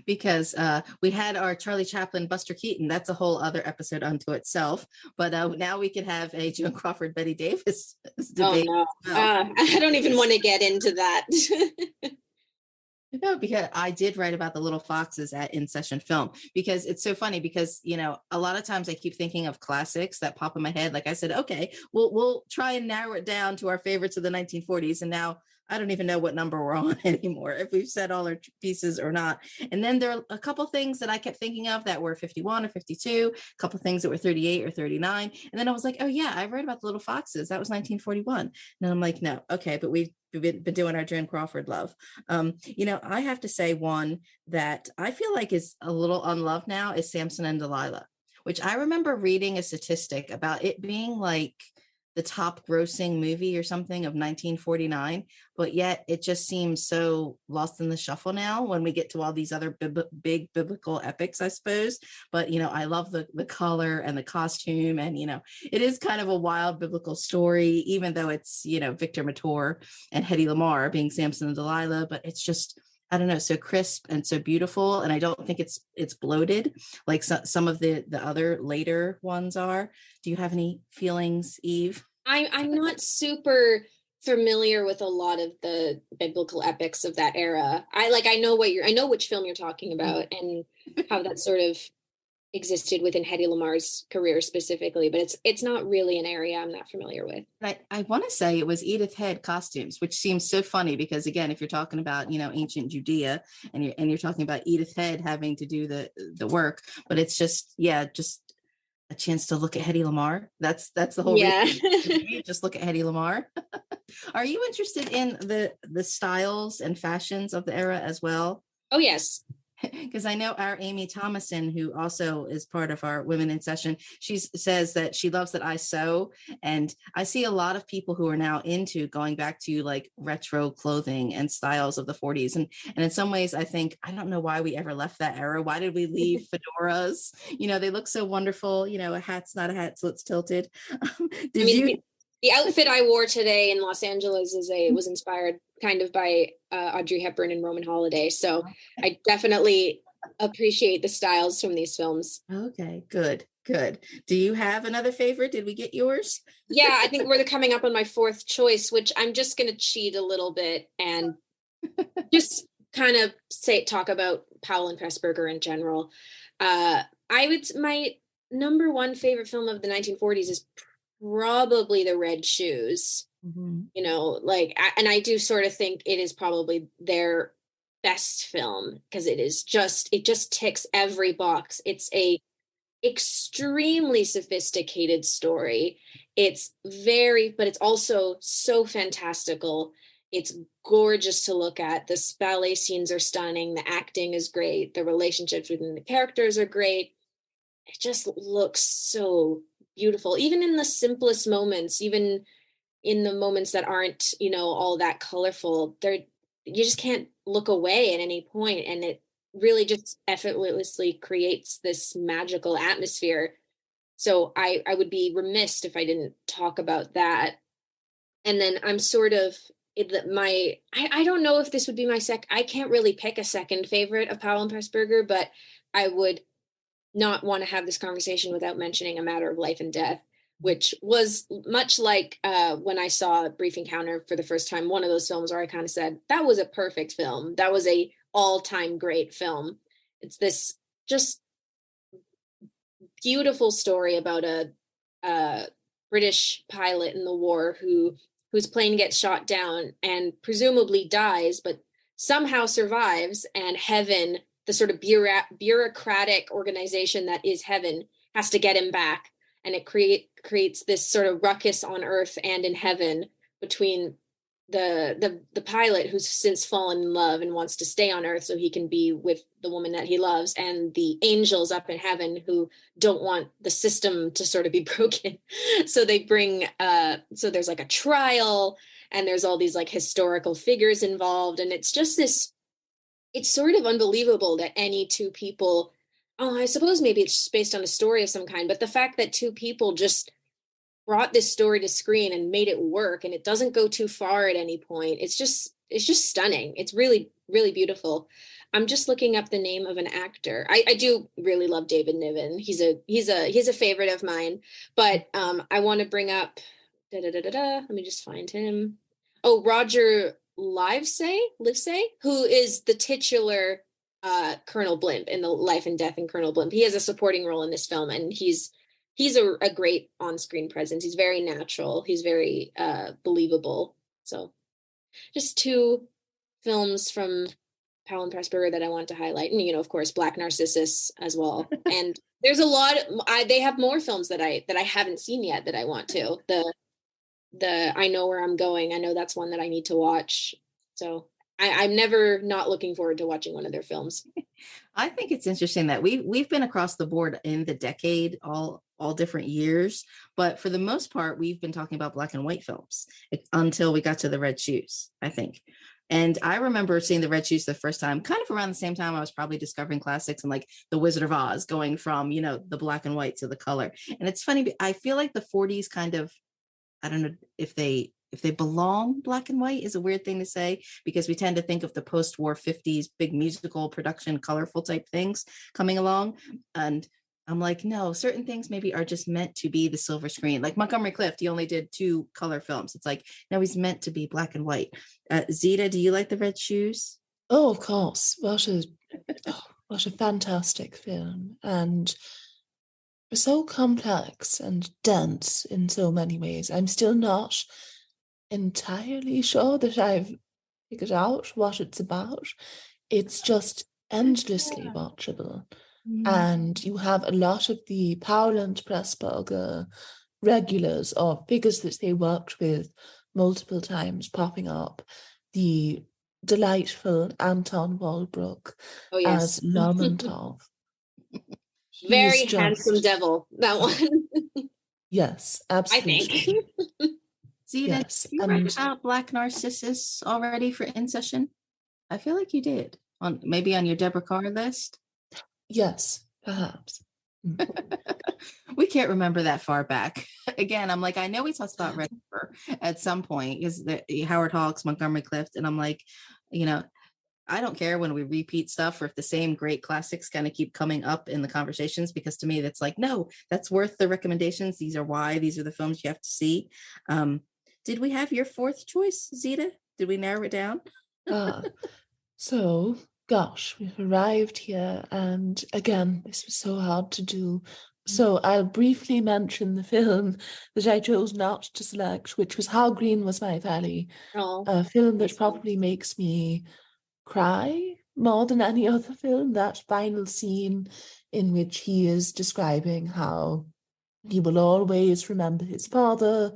S5: Because we had our Charlie Chaplin, Buster Keaton. That's a whole other episode unto itself. But now we could have a Joan Crawford, Betty Davis debate.
S6: Oh, no. I don't even want to get into that.
S5: No, because I did write about the little foxes at In Session Film, because it's so funny because, you know, a lot of times I keep thinking of classics that pop in my head. Like I said, okay, we'll try and narrow it down to our favorites of the 1940s. And now I don't even know what number we're on anymore, if we've said all our pieces or not. And then there are a couple things that I kept thinking of that were 51 or 52, a couple things that were 38 or 39. And then I was like, oh yeah, I read about the little foxes. That was 1941. And I'm like, no, okay, but we've been doing our Joan Crawford love. You know, I have to say one that I feel like is a little unloved now is Samson and Delilah, which I remember reading a statistic about it being like the top grossing movie or something of 1949, but yet it just seems so lost in the shuffle now when we get to all these other big biblical epics, I suppose. But, you know, I love the color and the costume, and, you know, it is kind of a wild biblical story, even though it's, you know, Victor Mature and Hedy Lamarr being Samson and Delilah, but it's just, I don't know, so crisp and so beautiful. And I don't think it's bloated like some of the other later ones are. Do you have any feelings, Eve?
S6: I'm not super familiar with a lot of the biblical epics of that era. I know which film you're talking about and how that sort of existed within Hedy Lamarr's career specifically, but it's not really an area I'm not familiar with.
S5: I want to say it was Edith Head costumes, which seems so funny because, again, if you're talking about, you know, ancient Judea and you're talking about Edith Head having to do the work, but it's just a chance to look at Hedy Lamarr. That's the whole reason. Just look at Hedy Lamarr. Are you interested in the styles and fashions of the era as well?
S6: Oh, yes.
S5: Because I know our Amy Thomason, who also is part of our Women in Session, she says that she loves that I sew. And I see a lot of people who are now into going back to like retro clothing and styles of the 40s. And in some ways, I think, I don't know why we ever left that era. Why did we leave fedoras? You know, they look so wonderful. You know, a hat's not a hat, so it's tilted.
S6: The outfit I wore today in Los Angeles was inspired kind of by Audrey Hepburn and Roman Holiday. So I definitely appreciate the styles from these films.
S5: Okay, good. Do you have another favorite? Did we get yours?
S6: Yeah, I think we're coming up on my fourth choice, which I'm just going to cheat a little bit and just kind of talk about Powell and Pressburger in general. My number one favorite film of the 1940s is probably The Red Shoes.
S5: Mm-hmm.
S6: You know, and I do sort of think it is probably their best film because it just ticks every box. It's extremely sophisticated story. But it's also so fantastical. It's gorgeous to look at. The ballet scenes are stunning. The acting is great. The relationships within the characters are great. It just looks so beautiful, even in the simplest moments, even in the moments that aren't, all that colorful. You just can't look away at any point, and it really just effortlessly creates this magical atmosphere. So I would be remiss if I didn't talk about that. And then I'm sort of I don't know if this would be my I can't really pick a second favorite of Powell and Pressburger, but I would not want to have this conversation without mentioning A Matter of Life and Death, which was much like when I saw Brief Encounter for the first time, one of those films where I kind of said, that was a perfect film. That was a all-time great film. It's this just beautiful story about a British pilot in the war whose plane gets shot down and presumably dies, but somehow survives, and heaven, the sort of bureaucratic organization that is heaven, has to get him back. And it creates this sort of ruckus on earth and in heaven between the pilot, who's since fallen in love and wants to stay on earth so he can be with the woman that he loves, and the angels up in heaven who don't want the system to sort of be broken. So they bring so there's like a trial, and there's all these like historical figures involved, and it's just this, it's sort of unbelievable that any two people, I suppose maybe it's just based on a story of some kind, but the fact that two people just brought this story to screen and made it work, and it doesn't go too far at any point. It's just stunning. It's really, really beautiful. I'm just looking up the name of an actor. I do really love David Niven. He's a favorite of mine, but I want to bring up let me just find him. Oh, Roger Livesay, who is the titular Colonel Blimp in The Life and Death in Colonel Blimp. He has a supporting role in this film, and he's a great on-screen presence. He's very natural. He's very believable. So just two films from Powell and Pressburger that I want to highlight. And, of course, Black Narcissus as well. And there's a lot, they have more films that I haven't seen yet that I want to. The I Know Where I'm Going. I know that's one that I need to watch. So I'm never not looking forward to watching one of their films.
S5: I think it's interesting that we've been across the board in the decade, all different years, but for the most part, we've been talking about black and white films until we got to The Red Shoes, I think. And I remember seeing The Red Shoes the first time, kind of around the same time I was probably discovering classics and like The Wizard of Oz, going from, the black and white to the color. And it's funny, I feel like the 40s kind of, I don't know if they belong black and white is a weird thing to say, because we tend to think of the post-war 50s big musical production, colorful type things coming along. And I'm like, no, certain things maybe are just meant to be the silver screen. Like Montgomery Clift, he only did 2 color films. It's like, no, he's meant to be black and white. Zita, do you like The Red Shoes?
S2: Oh, of course. What a fantastic film. And so complex and dense in so many ways. I'm still not entirely sure that I've figured out what it's about. It's just endlessly watchable. And you have a lot of the Powell and Pressburger regulars or figures that they worked with multiple times popping up. The delightful Anton Walbrook as Lermontov.
S6: Very handsome devil, that one.
S2: Yes, absolutely.
S6: I think.
S5: Zita,
S2: Yes,
S5: you read about Black Narcissus already for InSession? I feel like you did. Maybe on your Deborah Carr list?
S2: Yes, perhaps.
S5: We can't remember that far back. Again, I'm like, I know we talked about Red River at some point, because Howard Hawks, Montgomery Clift, and I'm like, I don't care when we repeat stuff or if the same great classics kind of keep coming up in the conversations, because to me, that's like, no, that's worth the recommendations. These are the films you have to see. Did we have your 4th choice, Zita? Did we narrow it down?
S2: So, gosh, we've arrived here, and again, this was so hard to do. So I'll briefly mention the film that I chose not to select, which was How Green Was My Valley, a film that probably makes me cry more than any other film. That final scene in which he is describing how he will always remember his father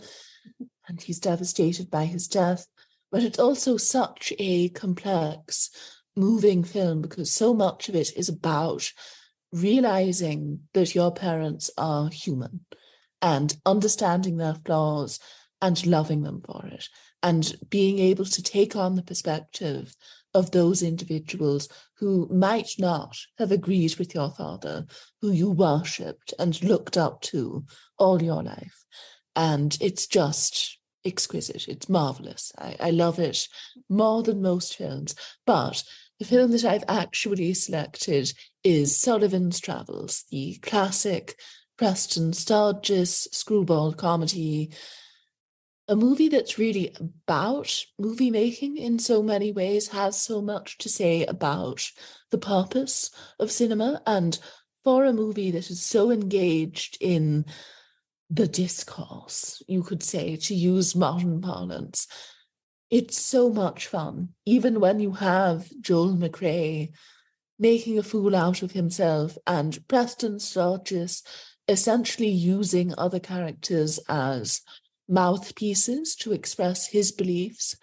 S2: and he's devastated by his death. But it's also such a complex, moving film because so much of it is about realizing that your parents are human and understanding their flaws and loving them for it, and being able to take on the perspective of those individuals who might not have agreed with your father, who you worshipped and looked up to all your life. And it's just exquisite. It's marvelous. I love it more than most films. But the film that I've actually selected is Sullivan's Travels, the classic Preston Sturges screwball comedy, a movie that's really about movie making in so many ways, has so much to say about the purpose of cinema. And for a movie that is so engaged in the discourse, you could say, to use modern parlance, it's so much fun. Even when you have Joel McRae making a fool out of himself and Preston Sturges essentially using other characters as mouthpieces to express his beliefs,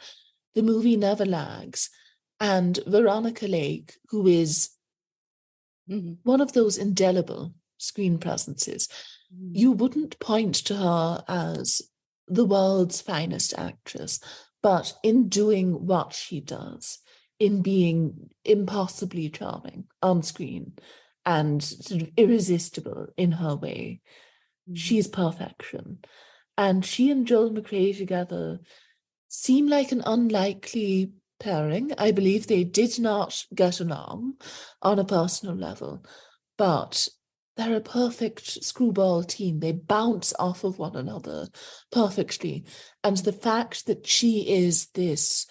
S2: the movie never lags. And Veronica Lake, who is one of those indelible screen presences, you wouldn't point to her as the world's finest actress, but in doing what she does, in being impossibly charming on screen and sort of irresistible in her way, she's perfection. And she and Joel McRae together seem like an unlikely pairing. I believe they did not get along on a personal level, but they're a perfect screwball team. They bounce off of one another perfectly. And the fact that she is this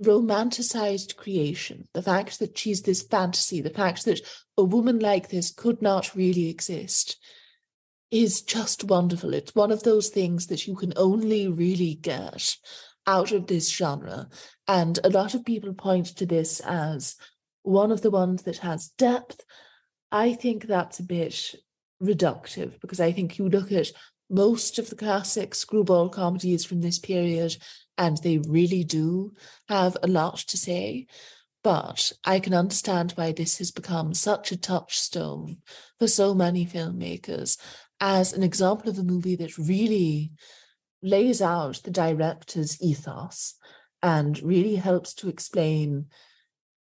S2: romanticized creation, the fact that she's this fantasy, the fact that a woman like this could not really exist, is just wonderful. It's one of those things that you can only really get out of this genre. And a lot of people point to this as one of the ones that has depth. I think that's a bit reductive, because I think you look at most of the classic screwball comedies from this period and they really do have a lot to say. But I can understand why this has become such a touchstone for so many filmmakers as an example of a movie that really lays out the director's ethos and really helps to explain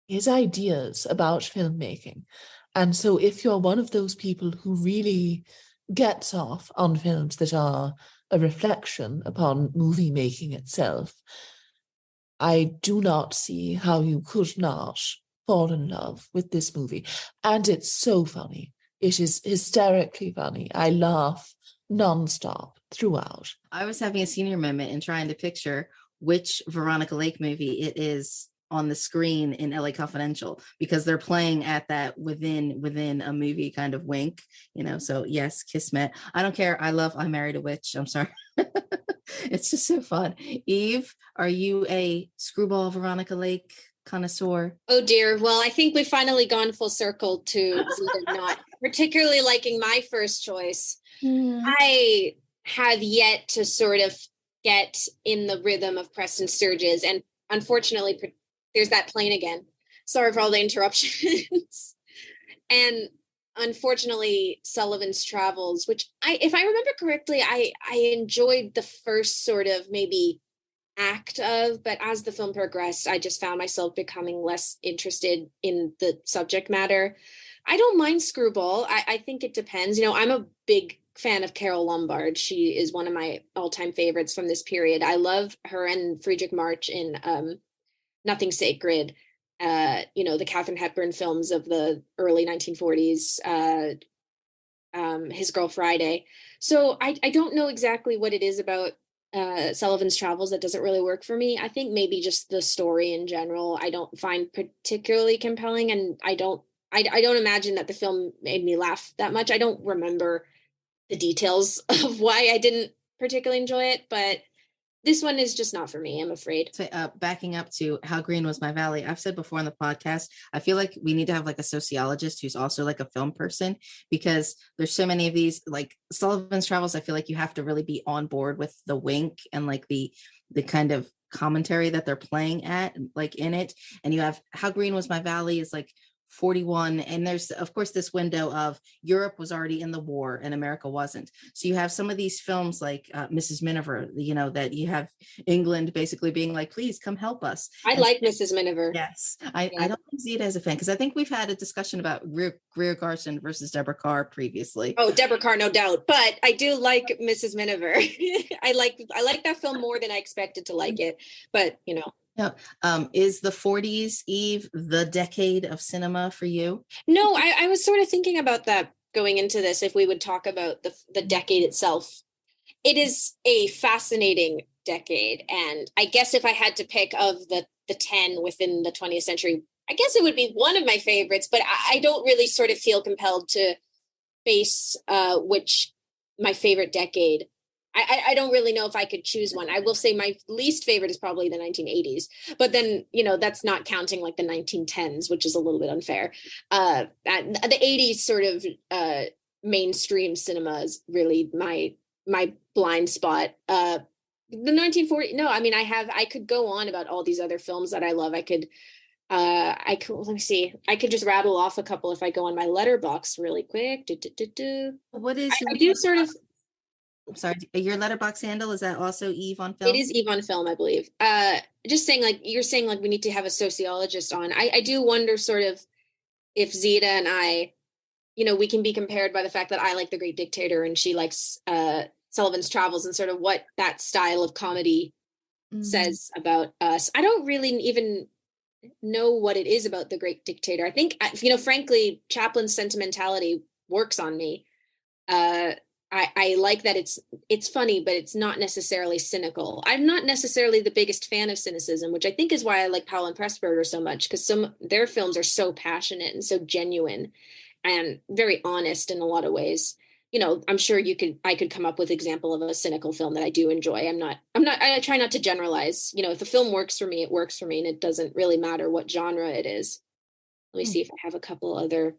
S2: his ideas about filmmaking. And so if you're one of those people who really gets off on films that are a reflection upon movie making itself, I do not see how you could not fall in love with this movie. And it's so funny. It is hysterically funny. I laugh nonstop throughout.
S5: I was having a senior moment and trying to picture which Veronica Lake movie it is on the screen in LA Confidential, because they're playing at that within a movie kind of wink, so yes, Kismet. I don't care. I love I Married a Witch. I'm sorry. It's just so fun. Eve, are you a screwball Veronica Lake connoisseur?
S6: Oh dear. Well, I think we've finally gone full circle to Zita not particularly liking my first choice. I have yet to sort of get in the rhythm of Preston Sturges, and unfortunately, there's that plane again. Sorry for all the interruptions. And unfortunately, Sullivan's Travels, which if I remember correctly, I enjoyed the first sort of maybe act of, but as the film progressed, I just found myself becoming less interested in the subject matter. I don't mind screwball. I think it depends. I'm a big fan of Carole Lombard. She is one of my all-time favorites from this period. I love her and Friedrich March in Nothing Sacred, the Katharine Hepburn films of the early 1940s, His Girl Friday. So I don't know exactly what it is about Sullivan's Travels that doesn't really work for me. I think maybe just the story in general I don't find particularly compelling, and I don't imagine that the film made me laugh that much. I don't remember the details of why I didn't particularly enjoy it, but this one is just not for me, I'm afraid.
S5: So, backing up to How Green Was My Valley, I've said before on the podcast, I feel like we need to have like a sociologist who's also like a film person, because there's so many of these, like Sullivan's Travels. I feel like you have to really be on board with the wink and like the kind of commentary that they're playing at, like in it. And you have How Green Was My Valley is like 41, and there's of course this window of Europe was already in the war and America wasn't. So you have some of these films like Mrs. Miniver, you know, that you have England basically being like, please come help us.
S6: I like Mrs. Miniver.
S5: Yes, I don't see it as a fan, because I think we've had a discussion about Greer Garson versus Deborah Carr previously.
S6: Oh, Deborah Carr, no doubt, but I do like Mrs. Miniver. I like that film more than I expected to like it, but you know.
S5: Yeah. Is the 40s, Eve, the decade of cinema for you?
S6: No, I was sort of thinking about that going into this, if we would talk about the decade itself. It is a fascinating decade. And I guess if I had to pick of the 10 within the 20th century, I guess it would be one of my favorites, but I don't really sort of feel compelled to base which my favorite decade. I don't really know if I could choose one. I will say my least favorite is probably the 1980s, but then, you know, that's not counting like the 1910s, which is a little bit unfair. The 80s sort of mainstream cinema is really my blind spot. The 1940s, no, I mean, I could go on about all these other films that I love. I could, let me see. I could just rattle off a couple if I go on my letterbox really quick.
S5: What is
S6: I do sort of.
S5: I'm sorry, your letterbox handle, is that also Eve on Film?
S6: It is Eve on Film, I believe. Just saying, like you're saying, like we need to have a sociologist on. I do wonder sort of if Zita and I, you know, we can be compared by the fact that I like The Great Dictator and she likes Sullivan's Travels, and sort of what that style of comedy says about us. I don't really even know what it is about The Great Dictator. I think, you know, frankly, Chaplin's sentimentality works on me. I like that it's funny, but it's not necessarily cynical. I'm not necessarily the biggest fan of cynicism, which I think is why I like Powell and Pressburger so much, because their films are so passionate and so genuine and very honest in a lot of ways. You know, I'm sure I could come up with example of a cynical film that I do enjoy. I try not to generalize. You know, if the film works for me, it works for me, and it doesn't really matter what genre it is. Let me see if I have a couple other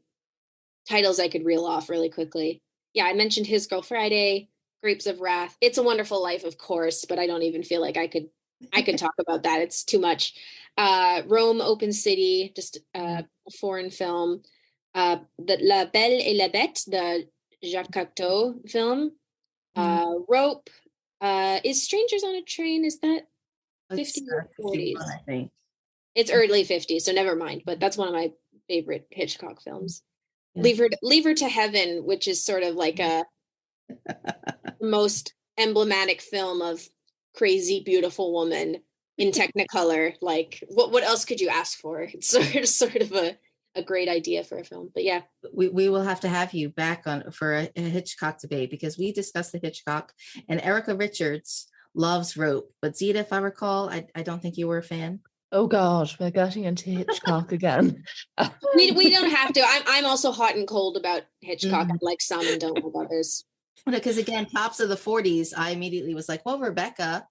S6: titles I could reel off really quickly. Yeah, I mentioned His Girl Friday, Grapes of Wrath. It's a Wonderful Life, of course, but I don't even feel like I could talk about that. It's too much. Rome, Open City, just a foreign film. The La Belle et la Bête, the Jacques Cocteau film. Rope. Is Strangers on a Train, is that 50s or 40s?
S5: I think.
S6: It's early 50s, so never mind. But that's one of my favorite Hitchcock films.
S5: Yeah.
S6: Leave Her to Heaven, which is sort of like a most emblematic film of crazy, beautiful woman in Technicolor. Like, what else could you ask for? It's sort of a great idea for a film. But yeah,
S5: we will have to have you back on for a Hitchcock debate, because we discussed the Hitchcock, and Erica Richards loves Rope. But Zita, if I recall, I don't think you were a fan.
S2: Oh God, we're getting into Hitchcock again.
S6: we don't have to. I'm also hot and cold about Hitchcock. I like some and don't like others.
S5: Because again, tops of the 40s, I immediately was like, well, Rebecca,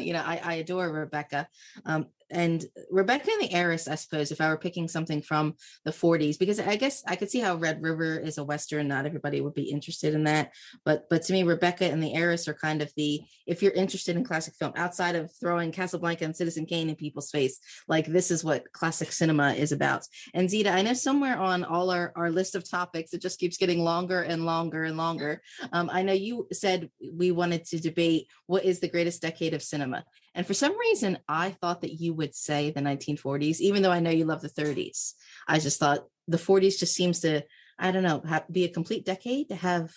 S5: you know, I adore Rebecca. And Rebecca and the Heiress, I suppose, if I were picking something from the 40s, because I guess I could see how Red River is a Western. Not everybody would be interested in that. But to me, Rebecca and the Heiress are kind of if you're interested in classic film, outside of throwing Casablanca and Citizen Kane in people's face, like this is what classic cinema is about. And Zita, I know somewhere on all our list of topics, it just keeps getting longer and longer and longer. I know you said we wanted to debate what is the greatest decade of cinema. And for some reason, I thought that you would say the 1940s, even though I know you love the 30s. I just thought the 40s just seems to, I don't know, be a complete decade to have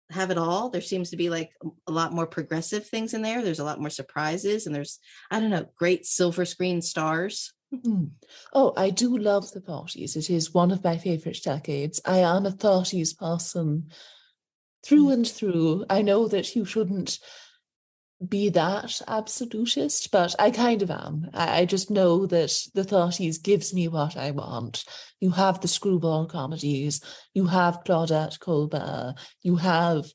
S5: it all. There seems to be like a lot more progressive things in there. There's a lot more surprises, and there's, I don't know, great silver screen stars.
S2: Oh, I do love the 40s. It is one of my favorite decades. I am a 30s person through and through. I know that you shouldn't be that absolutist, but I kind of am. I just know that the 30s gives me what I want. You have the screwball comedies, you have Claudette Colbert, you have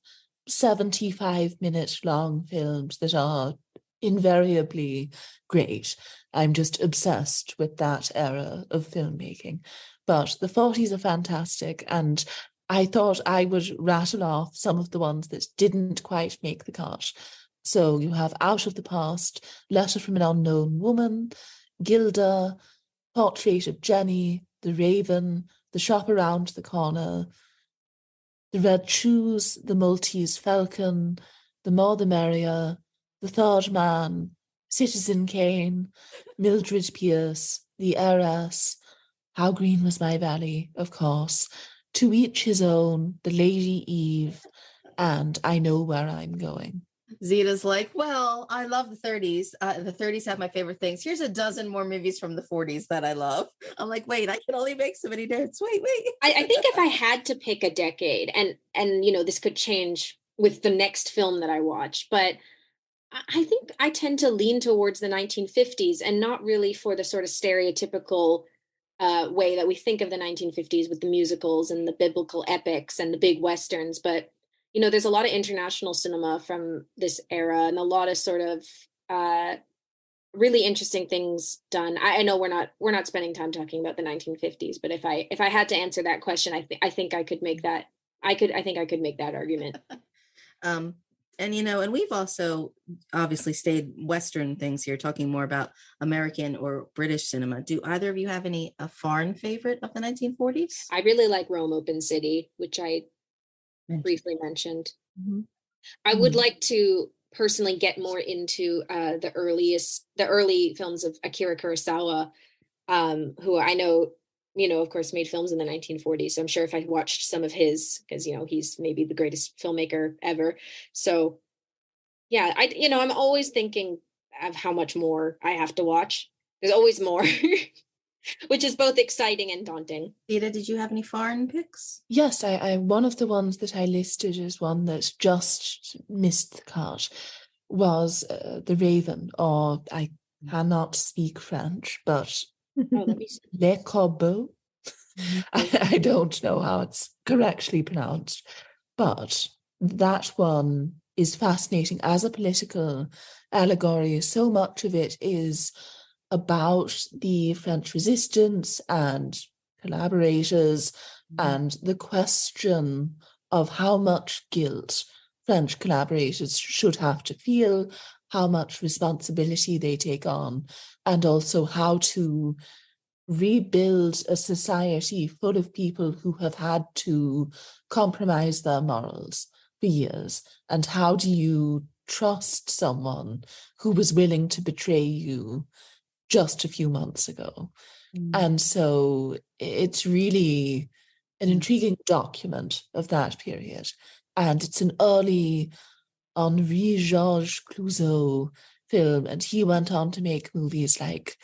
S2: 75-minute long films that are invariably great. I'm just obsessed with that era of filmmaking. But the 40s are fantastic, and I thought I would rattle off some of the ones that didn't quite make the cut. So you have Out of the Past, Letter from an Unknown Woman, Gilda, Portrait of Jenny, The Raven, The Shop Around the Corner, The Red Shoes, The Maltese Falcon, The More the Merrier, The Third Man, Citizen Kane, Mildred Pierce, The Heiress, How Green Was My Valley, of course, To Each His Own, The Lady Eve, and I Know Where I'm Going.
S5: Zita's like, well, I love the 30s. The 30s have my favorite things. Here's a dozen more movies from the 40s that I love. I'm like, wait, I can only make so many notes. Wait.
S6: I think if I had to pick a decade, and this could change with the next film that I watch, but I think I tend to lean towards the 1950s, and not really for the sort of stereotypical way that we think of the 1950s with the musicals and the biblical epics and the big westerns, but there's a lot of international cinema from this era, and a lot of sort of really interesting things done. I know we're not spending time talking about the 1950s, but if I had to answer that question, I think I could make that. I think I could make that argument.
S5: And we've also obviously stayed Western things here, talking more about American or British cinema. Do either of you have a foreign favorite of the 1940s?
S6: I really like Rome Open City, which I briefly mentioned.
S2: Mm-hmm.
S6: I would like to personally get more into the early films of Akira Kurosawa, who I know, of course, made films in the 1940s. So I'm sure if I watched some of his, because he's maybe the greatest filmmaker ever. So yeah, I'm always thinking of how much more I have to watch. There's always more. Which is both exciting and daunting.
S5: Zita, did you have any foreign picks?
S2: Yes, I one of the ones that I listed as one that just missed the cut was The Raven, or I cannot speak French, but Le Corbeau. I don't know how it's correctly pronounced, but that one is fascinating as a political allegory. So much of it is about the French resistance and collaborators, and the question of how much guilt French collaborators should have to feel, how much responsibility they take on, and also how to rebuild a society full of people who have had to compromise their morals for years. And how do you trust someone who was willing to betray you just a few months ago? And so it's really an intriguing document of that period. And it's an early Henri Georges Clouzot film, and he went on to make movies like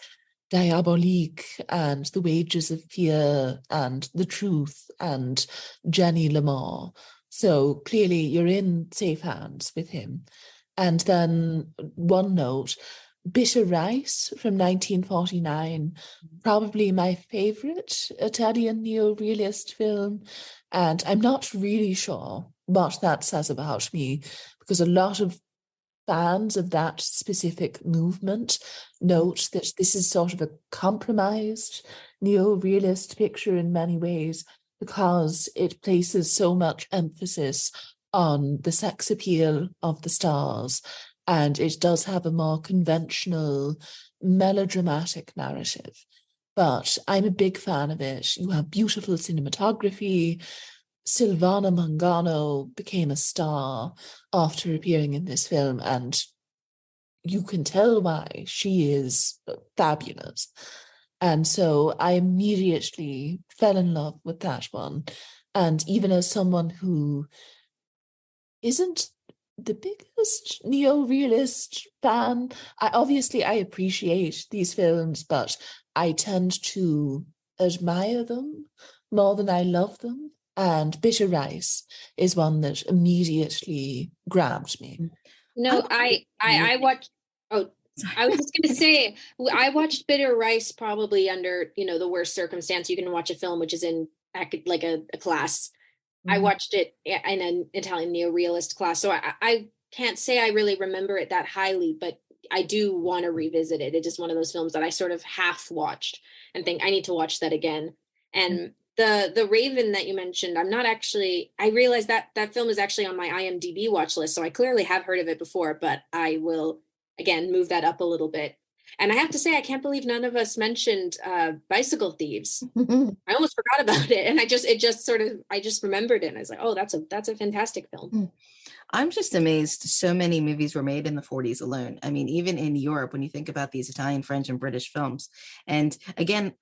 S2: Diabolique and The Wages of Fear and The Truth and Jenny Lamar. So clearly you're in safe hands with him. And then one note, Bitter Rice from 1949, probably my favorite Italian neo-realist film. And I'm not really sure what that says about me, because a lot of fans of that specific movement note that this is sort of a compromised neo-realist picture in many ways, because it places so much emphasis on the sex appeal of the stars, and it does have a more conventional melodramatic narrative. But I'm a big fan of it. You have beautiful cinematography. Silvana Mangano became a star after appearing in this film, and you can tell why. She is fabulous. And so I immediately fell in love with that one. And even as someone who isn't the biggest neo-realist fan, I appreciate these films, but I tend to admire them more than I love them. And Bitter Rice is one that immediately grabbed me.
S6: No, I watched. Oh, I was just going to say, I watched Bitter Rice probably under the worst circumstance you can watch a film, which is in like a class. I watched it in an Italian neo-realist class, so I can't say I really remember it that highly, but I do want to revisit it. It's just one of those films that I sort of half watched and think I need to watch that again. And the Raven that you mentioned, I realized that that film is actually on my IMDb watch list. So I clearly have heard of it before, but I will again move that up a little bit. And I have to say, I can't believe none of us mentioned Bicycle Thieves. I almost forgot about it. And I just remembered it. And I was like, oh, that's a fantastic film.
S5: I'm just amazed so many movies were made in the 40s alone. I mean, even in Europe, when you think about these Italian, French, and British films. And again,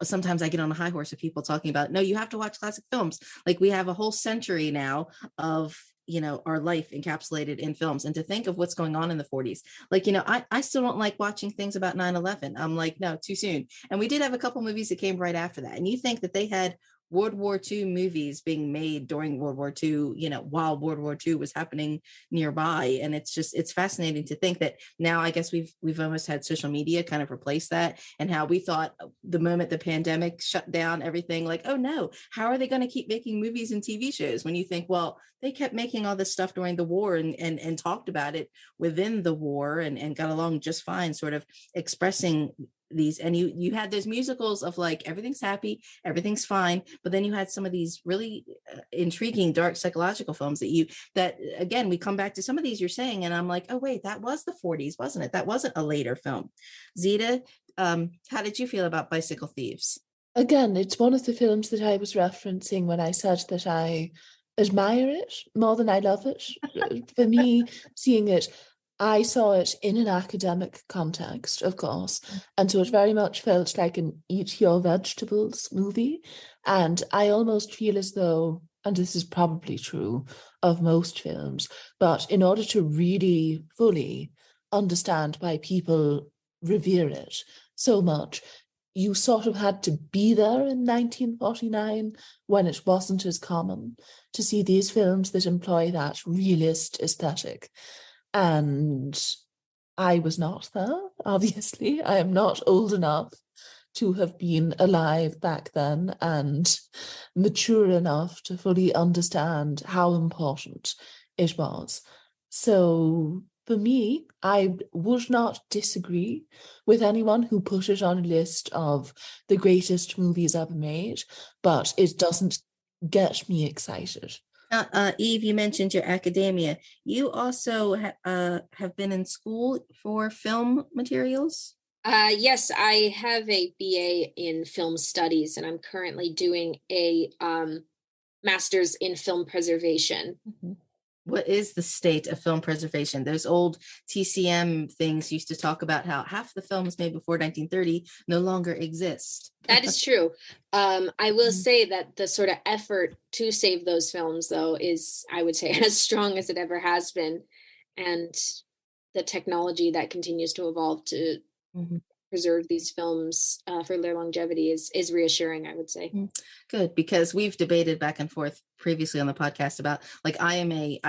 S5: sometimes I get on a high horse of people talking about, no, you have to watch classic films. Like we have a whole century now of, our life encapsulated in films. And to think of what's going on in the 40s, like, I still don't like watching things about 9/11. I'm like, no, too soon. And we did have a couple movies that came right after that. And you think that they had World War II movies being made during World War II, while World War II was happening nearby. And it's fascinating to think that now I guess we've almost had social media kind of replace that, and how we thought the moment the pandemic shut down everything, like, oh no, how are they going to keep making movies and TV shows? When you think, well, they kept making all this stuff during the war and talked about it within the war and got along just fine, sort of expressing these. And you had those musicals of like everything's happy, everything's fine, but then you had some of these really intriguing dark psychological films that again we come back to some of these you're saying, and I'm like, oh wait, that was the 40s, wasn't it? That wasn't a later film. Zita, how did you feel about Bicycle Thieves?
S2: Again, it's one of the films that I was referencing when I said that I admire it more than I love it. For me, seeing it, I saw it in an academic context, of course, and so it very much felt like an eat your vegetables movie. And I almost feel as though, and this is probably true of most films, but in order to really fully understand why people revere it so much, you sort of had to be there in 1949 when it wasn't as common to see these films that employ that realist aesthetic. And I was not there, obviously. I am not old enough to have been alive back then and mature enough to fully understand how important it was. So for me, I would not disagree with anyone who put it on a list of the greatest movies ever made, but it doesn't get me excited.
S5: Eve, you mentioned your academia. You also have been in school for film materials?
S6: Yes, I have a BA in film studies, and I'm currently doing a master's in film preservation.
S5: Mm-hmm. What is the state of film preservation? Those old TCM things used to talk about how half the films made before 1930 no longer exist.
S6: That is true. I will say that the sort of effort to save those films, though, is, I would say, as strong as it ever has been. And the technology that continues to evolve to preserve these films for their longevity is reassuring, I would say.
S5: Good, because we've debated back and forth previously on the podcast about, like, I am a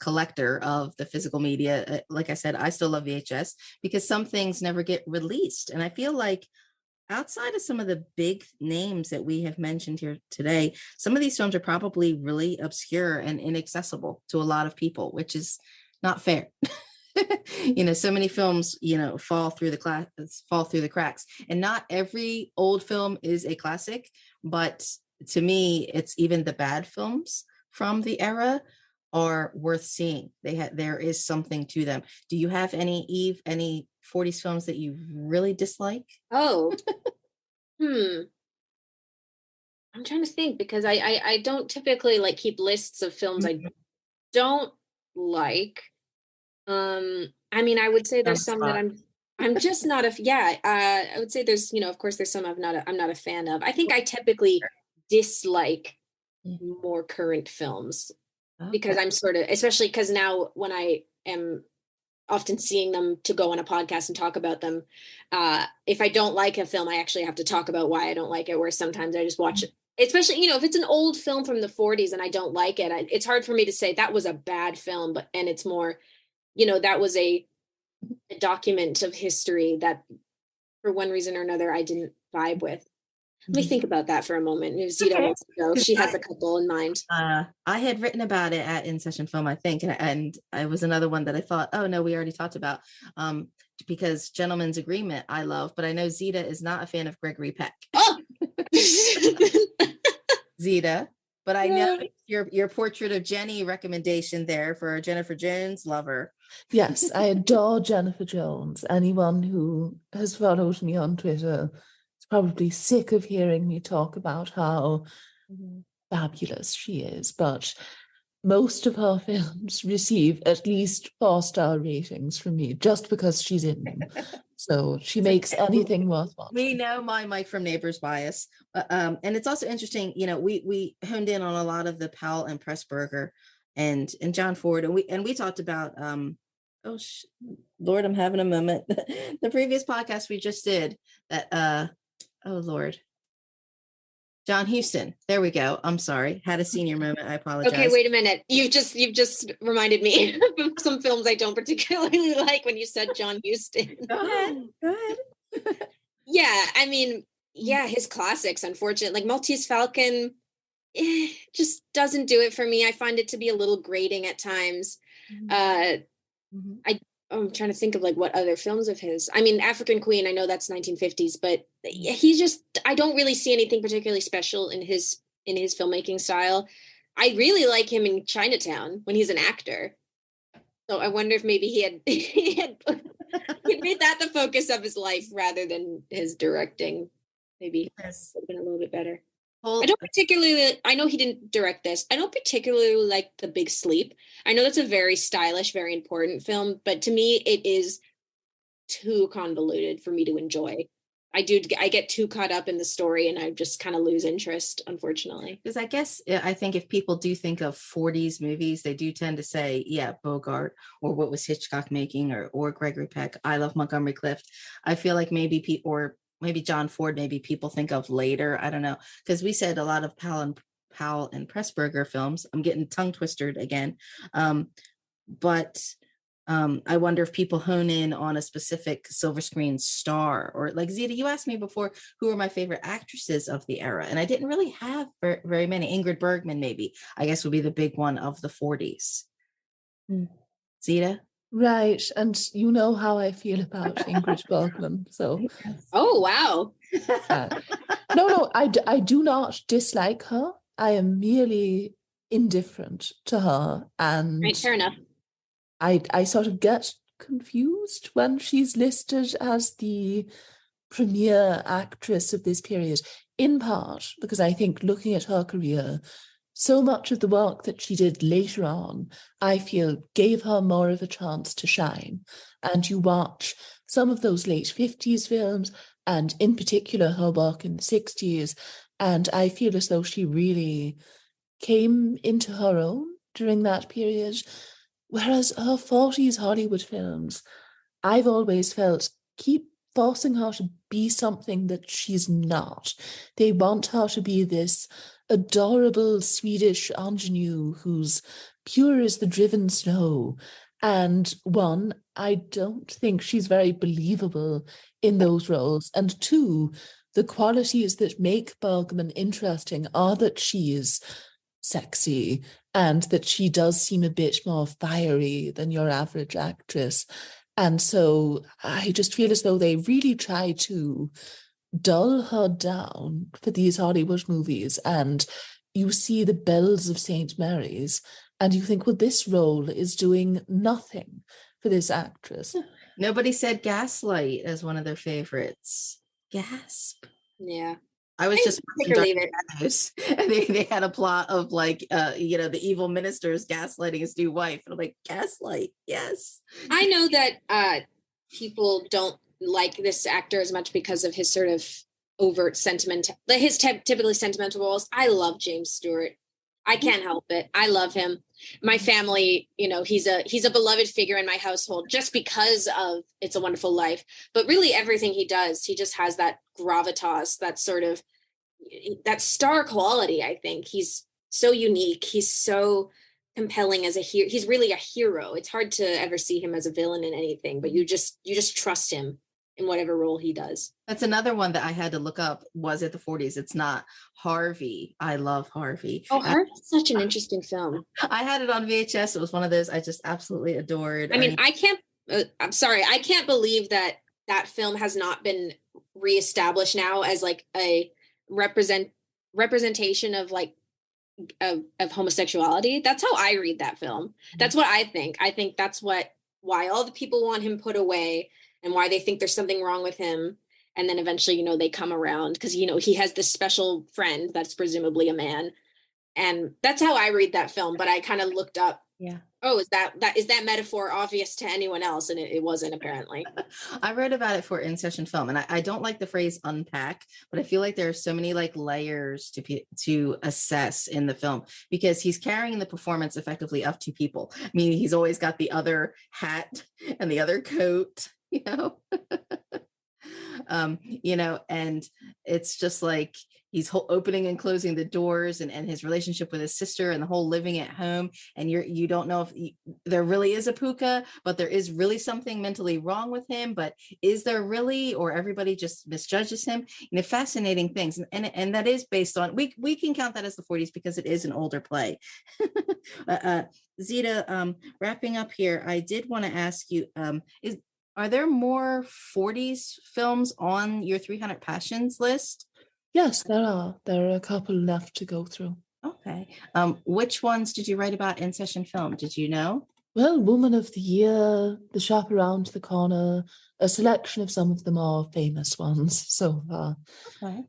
S5: collector of the physical media. Like I said, I still love VHS because some things never get released. And I feel like outside of some of the big names that we have mentioned here today, some of these films are probably really obscure and inaccessible to a lot of people, which is not fair. So many films, fall through the cracks, and not every old film is a classic. But to me, it's even the bad films from the era are worth seeing. There is something to them. Do you have any 40s films that you really dislike?
S6: Oh, I'm trying to think, because I don't typically like keep lists of films I don't like. I mean, I would say there's some that I'm just not I would say there's, of course there's some I'm not a fan of. I think I typically dislike more current films because I'm sort of, especially because now when I am often seeing them to go on a podcast and talk about them, if I don't like a film, I actually have to talk about why I don't like it, whereas sometimes I just watch it. Especially, if it's an old film from the 40s and I don't like it, it's hard for me to say that was a bad film, and it's more, that was a document of history that for one reason or another I didn't vibe with. Let me think about that for a moment. If Zita
S5: Okay.
S6: wants to go, she has a couple in mind.
S5: I had written about it at In Session Film, I think, and it was another one that I thought, oh no, we already talked about. Because Gentleman's Agreement I love, but I know Zita is not a fan of Gregory Peck.
S6: Oh,
S5: Zita, but I know your Portrait of Jenny recommendation there for Jennifer Jones lover.
S2: Yes, I adore Jennifer Jones. Anyone who has followed me on Twitter is probably sick of hearing me talk about how fabulous she is, but most of her films receive at least 4-star ratings from me just because she's in them. So she makes anything worth watching.
S5: We know my Mike from Neighbors bias. And it's also interesting, we honed in on a lot of the Powell and Pressburger and John Ford, and we talked about Lord, I'm having a moment. The previous podcast we just did that John Huston. There we go. I'm sorry. Had a senior moment. I apologize.
S6: okay, wait a minute. You've just reminded me of some films I don't particularly like when you said John Huston.
S5: Go ahead.
S6: Yeah, I mean, his classics, unfortunately, like Maltese Falcon, just doesn't do it for me. I find it to be a little grating at times. I'm trying to think of like what other films of his. I mean, African Queen, I know that's 1950s, but I don't really see anything particularly special in his filmmaking style. I really like him in Chinatown when he's an actor. So I wonder if maybe he had made that the focus of his life rather than his directing. Maybe would have been a little bit better. I know he didn't direct this. I don't particularly like The Big Sleep. I know that's a very stylish, very important film, but to me, it is too convoluted for me to enjoy. I get too caught up in the story and I just kind of lose interest, unfortunately.
S5: Because I think if people do think of 40s movies, they do tend to say, Bogart, or what was Hitchcock making, or Gregory Peck. I Love Montgomery Clift. I feel like maybe maybe John Ford, maybe people think of later. I don't know. Because we said a lot of Powell and Pressburger films. I'm getting tongue twisted again. But I wonder if people hone in on a specific silver screen star, or like Zita, you asked me before, who are my favorite actresses of the era? And I didn't really have very many. Ingrid Bergman, maybe, I guess, would be the big one of the 40s. Zita?
S2: Right, and you know how I feel about Ingrid Bergman. So,
S6: oh wow,
S2: no, I do not dislike her. I am merely indifferent to her, and
S6: right, fair enough.
S2: I sort of get confused when she's listed as the premier actress of this period. In part because I think, looking at her career, so much of the work that she did later on, I feel, gave her more of a chance to shine. And you watch some of those late 50s films, and in particular her work in the 60s, and I feel as though she really came into her own during that period. Whereas her 40s Hollywood films, I've always felt, keep forcing her to be something that she's not. They want her to be this adorable Swedish ingenue who's pure as the driven snow. And one, I don't think she's very believable in those roles. And two, the qualities that make Bergman interesting are that she is sexy and that she does seem a bit more fiery than your average actress. And so I just feel as though they really try to dull her down for these Hollywood movies, and you see The Bells of St. Mary's and you think, well, this role is doing nothing for this actress.
S5: Nobody said Gaslight as one of their favorites. Gasp.
S6: Yeah.
S5: I was just
S6: take or leave it.
S5: And they had a plot of like the evil minister's gaslighting his new wife, and I'm like, Gaslight, yes.
S6: I know that people don't like this actor as much because of his sort of overt sentiment, his typically sentimental roles. I love James Stewart. I can't help it. I love him. My family, he's a beloved figure in my household just because of It's a Wonderful Life. But really everything he does, he just has that gravitas, that sort of, that star quality. I think he's so unique. He's so compelling as a hero. He's really a hero. It's hard to ever see him as a villain in anything, but you just trust him. in whatever role he does.
S5: That's another one that I had to look up. Was it the 40s? It's not. Harvey. I love Harvey.
S6: Oh, Harvey's such an interesting film.
S5: I had it on VHS. It was one of those I just absolutely adored.
S6: I mean, I'm sorry, I can't believe that film has not been reestablished now as like a representation of like of homosexuality. That's how I read that film. That's what I think. I think that's why all the people want him put away and why they think there's something wrong with him. And then eventually, you know, they come around because, you know, he has this special friend that's presumably a man. And that's how I read that film. But I kind of looked up.
S5: Yeah.
S6: Oh, is that metaphor obvious to anyone else? And it wasn't, apparently.
S5: I wrote about it for In Session Film, and I don't like the phrase unpack, but I feel like there are so many like layers to assess in the film because he's carrying the performance effectively of two people. I mean, he's always got the other hat and the other coat, you know. You know, and it's just like he's opening and closing the doors and his relationship with his sister and the whole living at home. And you don't know if there really is a puka, but there is really something mentally wrong with him. But is there really, or everybody just misjudges him? You know, fascinating things. And that is based on, we can count that as the 40s because it is an older play. Zita, wrapping up here, I did want to ask you, are there more 40s films on your 300 Passions list?
S2: Yes, there are. There are a couple left to go through.
S5: Okay. Which ones did you write about In Session Film? Did you know?
S2: Well, Woman of the Year, The Shop Around the Corner, a selection of some of the more famous ones so far.
S5: Okay.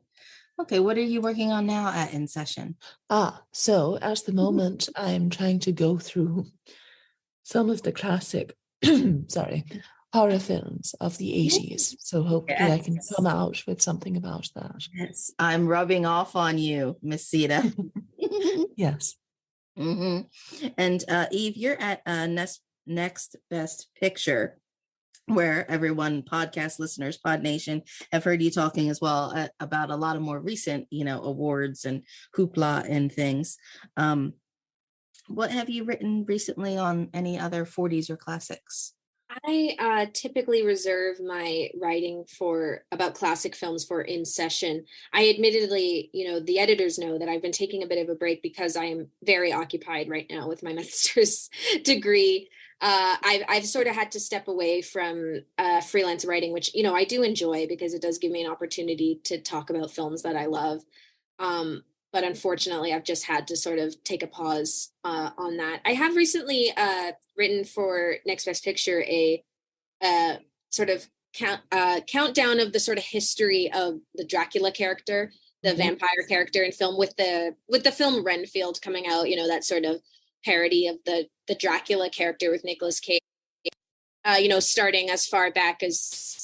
S5: Okay. What are you working on now at In Session?
S2: So at the moment, I'm trying to go through some of the classic, horror films of the 80s. So hopefully I can come out with something about that.
S5: Yes, I'm rubbing off on you, Miss Zita.
S2: Yes.
S5: Mm-hmm. And Eve, you're at Next Best Picture, where everyone, podcast listeners, Pod Nation, have heard you talking as well about a lot of more recent, you know, awards and hoopla and things. What have you written recently on any other 40s or classics?
S6: I typically reserve my writing about classic films for In Session. I admittedly, you know, the editors know that I've been taking a bit of a break because I am very occupied right now with my master's degree. I've sort of had to step away from freelance writing, which, you know, I do enjoy because it does give me an opportunity to talk about films that I love. But unfortunately, I've just had to sort of take a pause on that. I have recently written for Next Best Picture a sort of countdown of the sort of history of the Dracula character, the vampire character in film, with the film Renfield coming out. You know, that sort of parody of the Dracula character with Nicolas Cage. You know, starting as far back as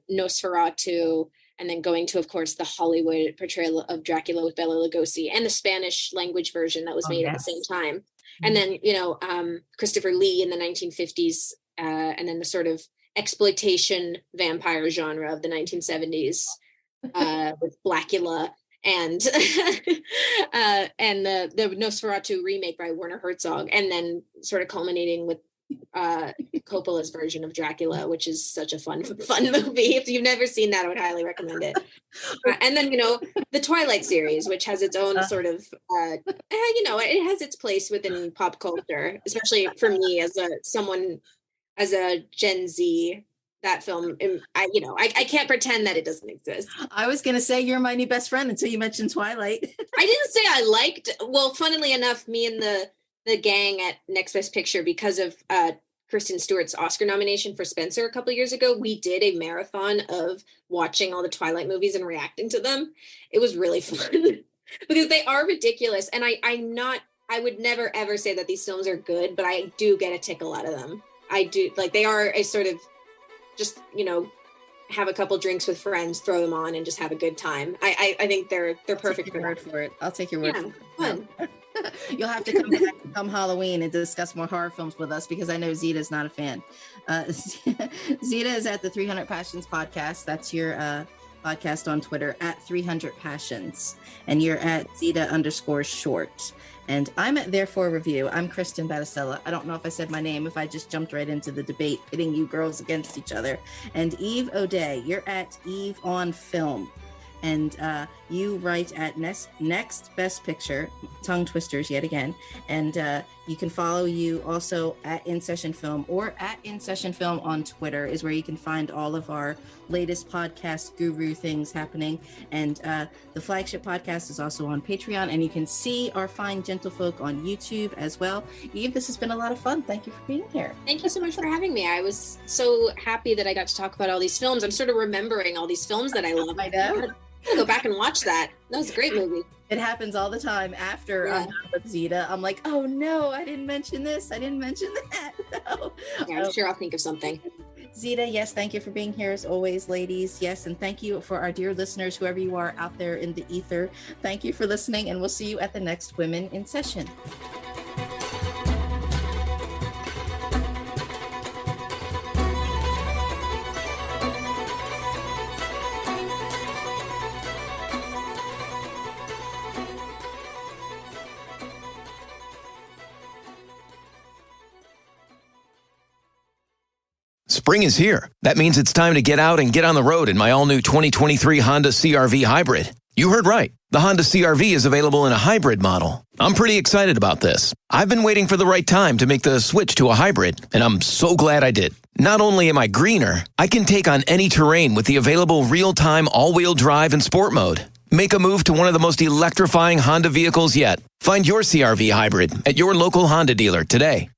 S6: Nosferatu. And then going to, of course, the Hollywood portrayal of Dracula with Bela Lugosi and the Spanish language version that was made at the same time. And then, you know, Christopher Lee in the 1950s, and then the sort of exploitation vampire genre of the 1970s with Blackula and the Nosferatu remake by Werner Herzog, and then sort of culminating with Coppola's version of Dracula, which is such a fun movie. If you've never seen that, I would highly recommend it. And then, you know, the Twilight series, which has its own sort of you know, it has its place within pop culture, especially for me as a Gen Z. That film, I can't pretend that it doesn't exist.
S5: I was gonna say you're my new best friend until you mentioned Twilight.
S6: I didn't say I liked. Well, funnily enough, me and the gang at Next Best Picture, because of Kristen Stewart's Oscar nomination for Spencer a couple of years ago, we did a marathon of watching all the Twilight movies and reacting to them. It was really fun because they are ridiculous. And I would never ever say that these films are good, but I do get a tickle out of them. I do, like, they are a sort of just, you know, have a couple drinks with friends, throw them on, and just have a good time. I think they're perfect for
S5: word for it. I'll take your word for it.
S6: Fun.
S5: You'll have to come back come Halloween and discuss more horror films with us, because I know Zita's not a fan. Zita is at the 300 Passions podcast. That's your podcast on Twitter at 300 Passions, and you're at Zita_short. And I'm at Therefore Review. I'm Kristin Battestella. I don't know if I said my name, if I just jumped right into the debate, pitting you girls against each other. And Eve O'Day, you're at Eve on Film. And you write at Next Best Picture, tongue twisters yet again. And you can follow you also at InSession Film, or at InSession Film on Twitter is where you can find all of our latest podcast guru things happening. And the flagship podcast is also on Patreon, and you can see our fine gentlefolk on YouTube as well. Eve, this has been a lot of fun. Thank you for being here.
S6: Thank you so much for having me. I was so happy that I got to talk about all these films. I'm sort of remembering all these films that I love.
S5: I know.
S6: I'm gonna go back and watch that. That was a great movie.
S5: It happens all the time after I'm done with Zita. I'm like, oh no, I didn't mention this. I didn't mention that. No.
S6: Yeah, I'm sure I'll think of something.
S5: Zita, yes, thank you for being here as always, ladies. Yes, and thank you for our dear listeners, whoever you are out there in the ether. Thank you for listening, and we'll see you at the next Women in Session.
S1: Spring is here. That means it's time to get out and get on the road in my all-new 2023 Honda CR-V Hybrid. You heard right. The Honda CR-V is available in a hybrid model. I'm pretty excited about this. I've been waiting for the right time to make the switch to a hybrid, and I'm so glad I did. Not only am I greener, I can take on any terrain with the available real-time all-wheel drive and sport mode. Make a move to one of the most electrifying Honda vehicles yet. Find your CR-V Hybrid at your local Honda dealer today.